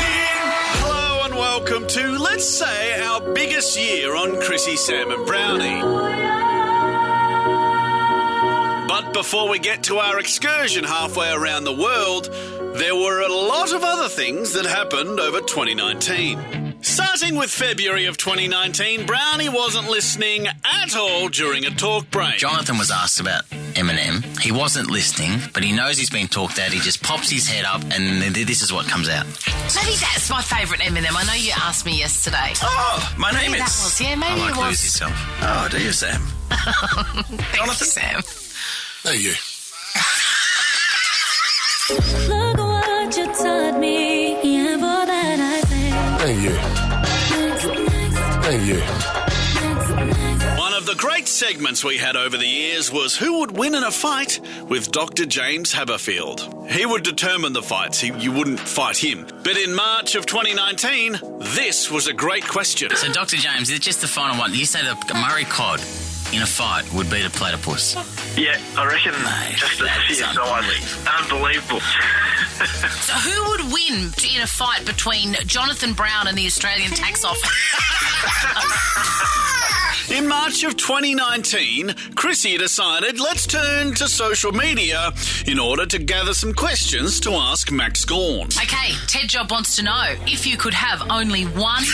Hello and welcome to, let's say, our biggest year on Chrissie, Sam and Brownie. But before we get to our excursion halfway around the world, there were a lot of other things that happened over 2019. Starting with February of 2019, Brownie wasn't listening at all during a talk break. Jonathan was asked about Eminem. He wasn't listening, but he knows he's been talked at. He just pops his head up, and this is what comes out. Maybe that's my favourite Eminem. I know you asked me yesterday. Oh, my name Maybe is... that was, yeah, maybe it was. Lose yourself. Oh, do you, Sam? Jonathan. Sam. Thank you. Look what you taught me, yeah, for that I think. Thank you. Thank you. One of the great segments we had over the years was who would win in a fight with Dr. James Haberfield. He would determine the fights. You wouldn't fight him. But in March of 2019, this was a great question. So, Dr. James, it's just the final one. You say the Murray cod in a fight would beat a platypus. Yeah, I reckon just the sheer size. Unbelievable. So who would win in a fight between Jonathan Brown and the Australian Tax Office? In March of 2019, Chrissie decided let's turn to social media in order to gather some questions to ask Max Gorn. Okay, Ted Job wants to know if you could have only one.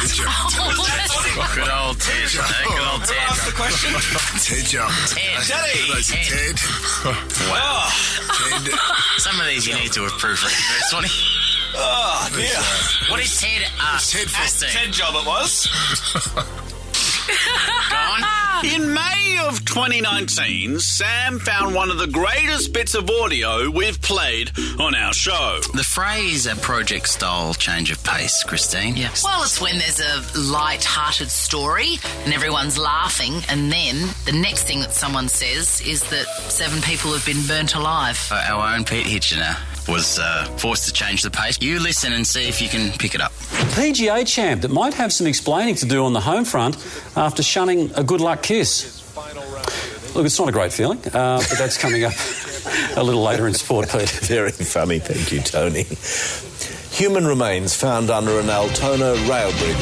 Good old Ted. Good old Ted. Ask the question. Ted Job. Ted. Wow. Ted. Some of these you need to approve first, Swanee. Oh, dear. What is Ted? Ted Job it was. In May of 2019, Sam found one of the greatest bits of audio we've played on our show. The phrase a project-style change of pace, Christine. Yes. Well, it's when there's a light-hearted story and everyone's laughing, and then the next thing that someone says is that 7 people have been burnt alive. Our own Pete Hitchener was forced to change the pace. You listen and see if you can pick it up. PGA champ that might have some explaining to do on the home front after shunning a good luck kiss. Look, it's not a great feeling, but that's coming up a little later in sport, Pete. Very funny, thank you, Tony. Human remains found under an Altona rail bridge.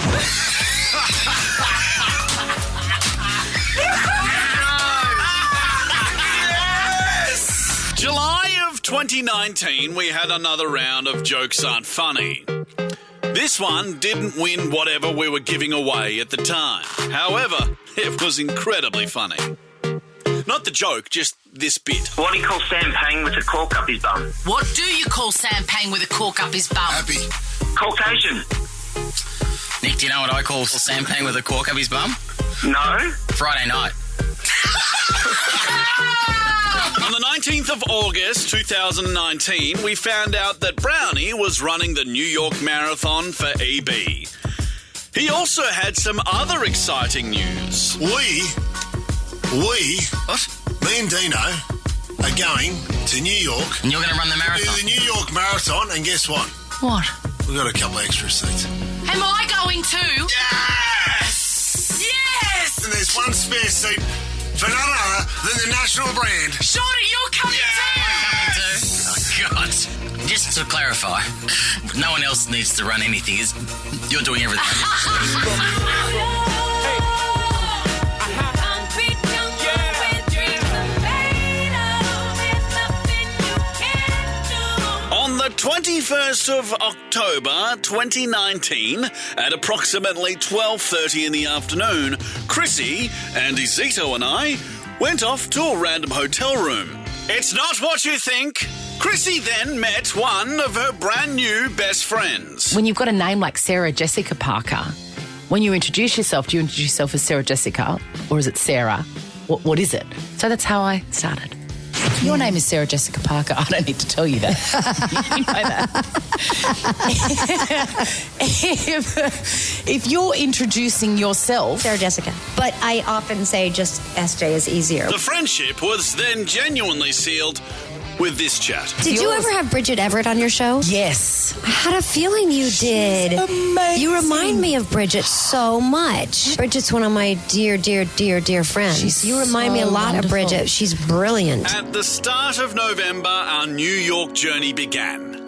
2019, we had another round of Jokes Aren't Funny. This one didn't win whatever we were giving away at the time. However, it was incredibly funny. Not the joke, just this bit. What do you call Sam Payne with a cork up his bum? What do you call Sam Payne with a cork up his bum? Happy. Caucasian. Nick, do you know what I call Sam Payne with a cork up his bum? No. Friday night. On the 19th of August 2019, we found out that Brownie was running the New York Marathon for EB. He also had some other exciting news. We, me and Dino are going to New York. And you're going to run the marathon? Do the New York Marathon, and guess what? What? We've got a couple of extra seats. Am I going too? Yes! Yes! And there's one spare seat for none other than the national brand. Shorty, you're coming too! Oh, God. Just to clarify, no one else needs to run anything. You're doing everything. On the 21st of October 2019, at approximately 12:30 in the afternoon, Chrissie, Andy Zito and I went off to a random hotel room. It's not what you think. Chrissie then met one of her brand new best friends. When you've got a name like Sarah Jessica Parker, when you introduce yourself, do you introduce yourself as Sarah Jessica or is it Sarah? What is it? So that's how I started. Your name is Sarah Jessica Parker. I don't need to tell you that. You know that. If you're introducing yourself... Sarah Jessica. But I often say just SJ is easier. The friendship was then genuinely sealed with this chat. Did you ever have Bridget Everett on your show? Yes. I had a feeling you did. Amazing. You remind me of Bridget so much. Bridget's one of my dear friends. You remind me a lot of Bridget. She's brilliant. At the start of November, our New York journey began.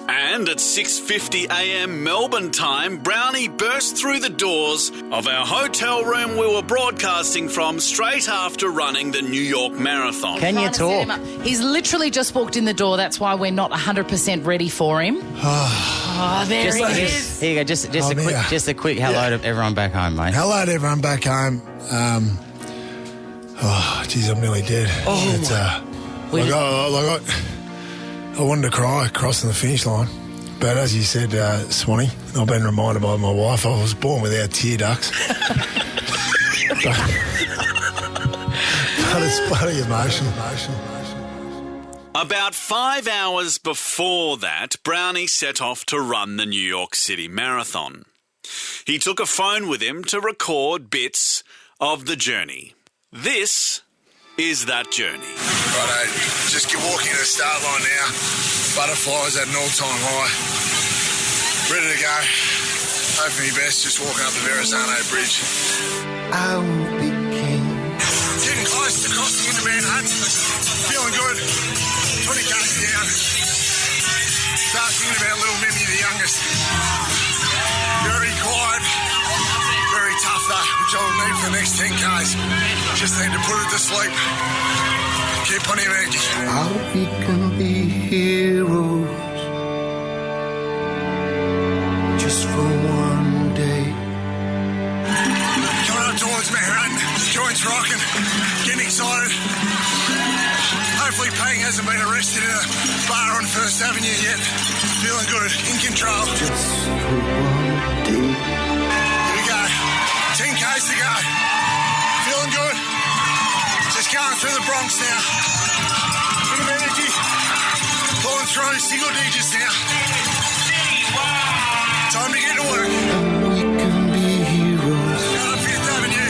And at 6:50 a.m. Melbourne time, Brownie burst through the doors of our hotel room we were broadcasting from straight after running the New York Marathon. Can you talk? He's literally just walked in the door. That's why we're not 100% ready for him. There he is. Here you go. Just a quick hello to everyone back home, mate. Hello to everyone back home. Geez, I'm nearly dead. I wanted to cry crossing the finish line. But as you said, Swanee, I've been reminded by my wife I was born without tear ducts. but it's bloody emotional. About 5 hours before that, Brownie set off to run the New York City Marathon. He took a phone with him to record bits of the journey. This is that journey. Righto, just get walking to the start line now. Butterflies at an all-time high. Ready to go. Hoping your best, just walking up the Verrazano Bridge. I will be king. Getting close to crossing into Manhattan. Feeling good. 20 k's down. Start thinking about little Mimi, the youngest. Very quiet. Very tough though, which I'll need for the next 10 k's. Just need to put it to sleep. Keep plenty of energy. We can be heroes just for one day. Coming up towards Manhattan, joints rocking, getting excited. Hopefully Payne hasn't been arrested in a bar on First Avenue yet. Feeling good, in control. Just for one day. Here we go. 10 k's to go. Feeling good. Just going through the Bronx now. Bit of energy. Pulling through single digits now. Time to get to work. We can be heroes. Going up Fifth Avenue.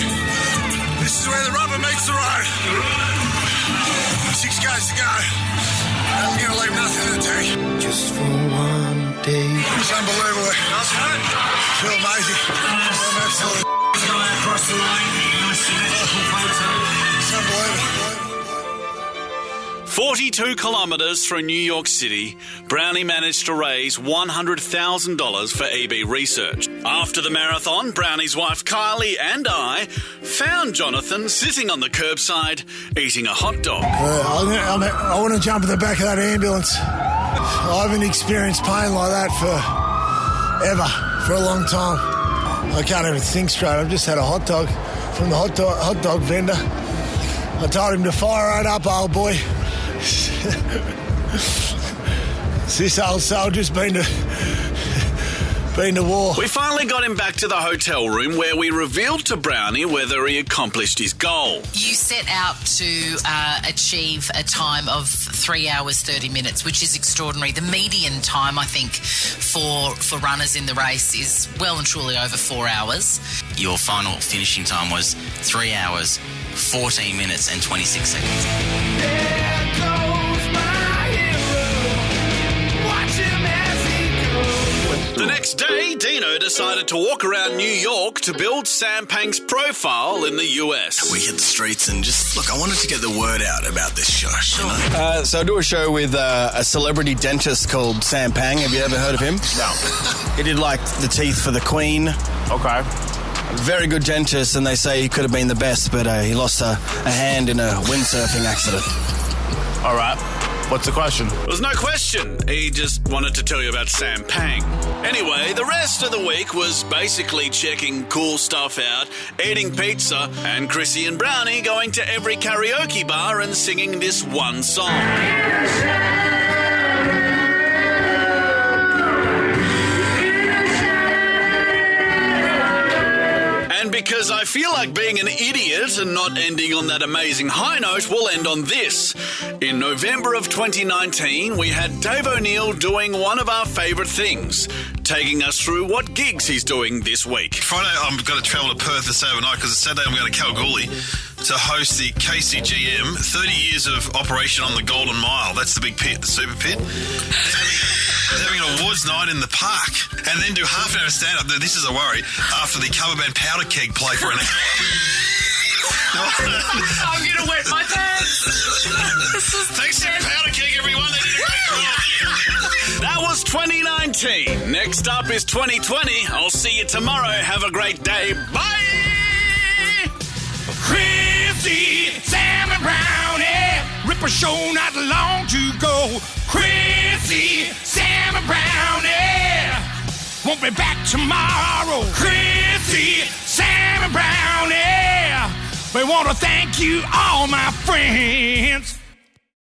This is where the rubber meets the road. 6 k's to go. I'm going to leave nothing in the tank. Just for one day. It's unbelievable. Feel amazing. I'm absolutely across the line. It's unbelievable. 42 kilometres through New York City, Brownie managed to raise $100,000 for EB research. After the marathon, Brownie's wife Kylie and I found Jonathan sitting on the curbside eating a hot dog. I want to jump in the back of that ambulance. I haven't experienced pain like that for a long time. I can't even think straight. I've just had a hot dog from the hot dog vendor. I told him to fire it up, old boy. This old soldier's been to war. We finally got him back to the hotel room where we revealed to Brownie whether he accomplished his goal. You set out to achieve a time of 3 hours, 30 minutes, which is extraordinary. The median time, I think, for runners in the race is well and truly over 4 hours. Your final finishing time was 3 hours, 14 minutes and 26 seconds. The next day, Dino decided to walk around New York to build Sam Pang's profile in the US. We hit the streets and I wanted to get the word out about this show. You know? So I do a show with a celebrity dentist called Sam Pang. Have you ever heard of him? No. He did the teeth for the Queen. Okay. Very good dentist, and they say he could have been the best, but he lost a hand in a windsurfing accident. All right. What's the question? There was no question. He just wanted to tell you about Sam Pang. Anyway, the rest of the week was basically checking cool stuff out, eating pizza, and Chrissie and Brownie going to every karaoke bar and singing this one song. And because I feel like being an idiot and not ending on that amazing high note, we'll end on this. In November of 2019, we had Dave O'Neill doing one of our favourite things, taking us through what gigs he's doing this week. Friday, I'm going to travel to Perth this overnight because Saturday I'm going to Kalgoorlie to host the KCGM 30 years of operation on the Golden Mile. That's the big pit, the super pit. They're having an awards night in the park and then do half an hour of stand-up. This is a worry after the cover band Powder Keg play for an hour. I'm going to wet my pants. Thanks to Powder Keg, everyone. They did a great job. That was 2019. Next up is 2020. I'll see you tomorrow. Have a great day. Bye! Chrissie, Sam and Brownie, Ripper show not long to go. Chrissie, Sam and Brownie, won't be back tomorrow. Chrissie, Sam and Brownie, we want to thank you all, my friends.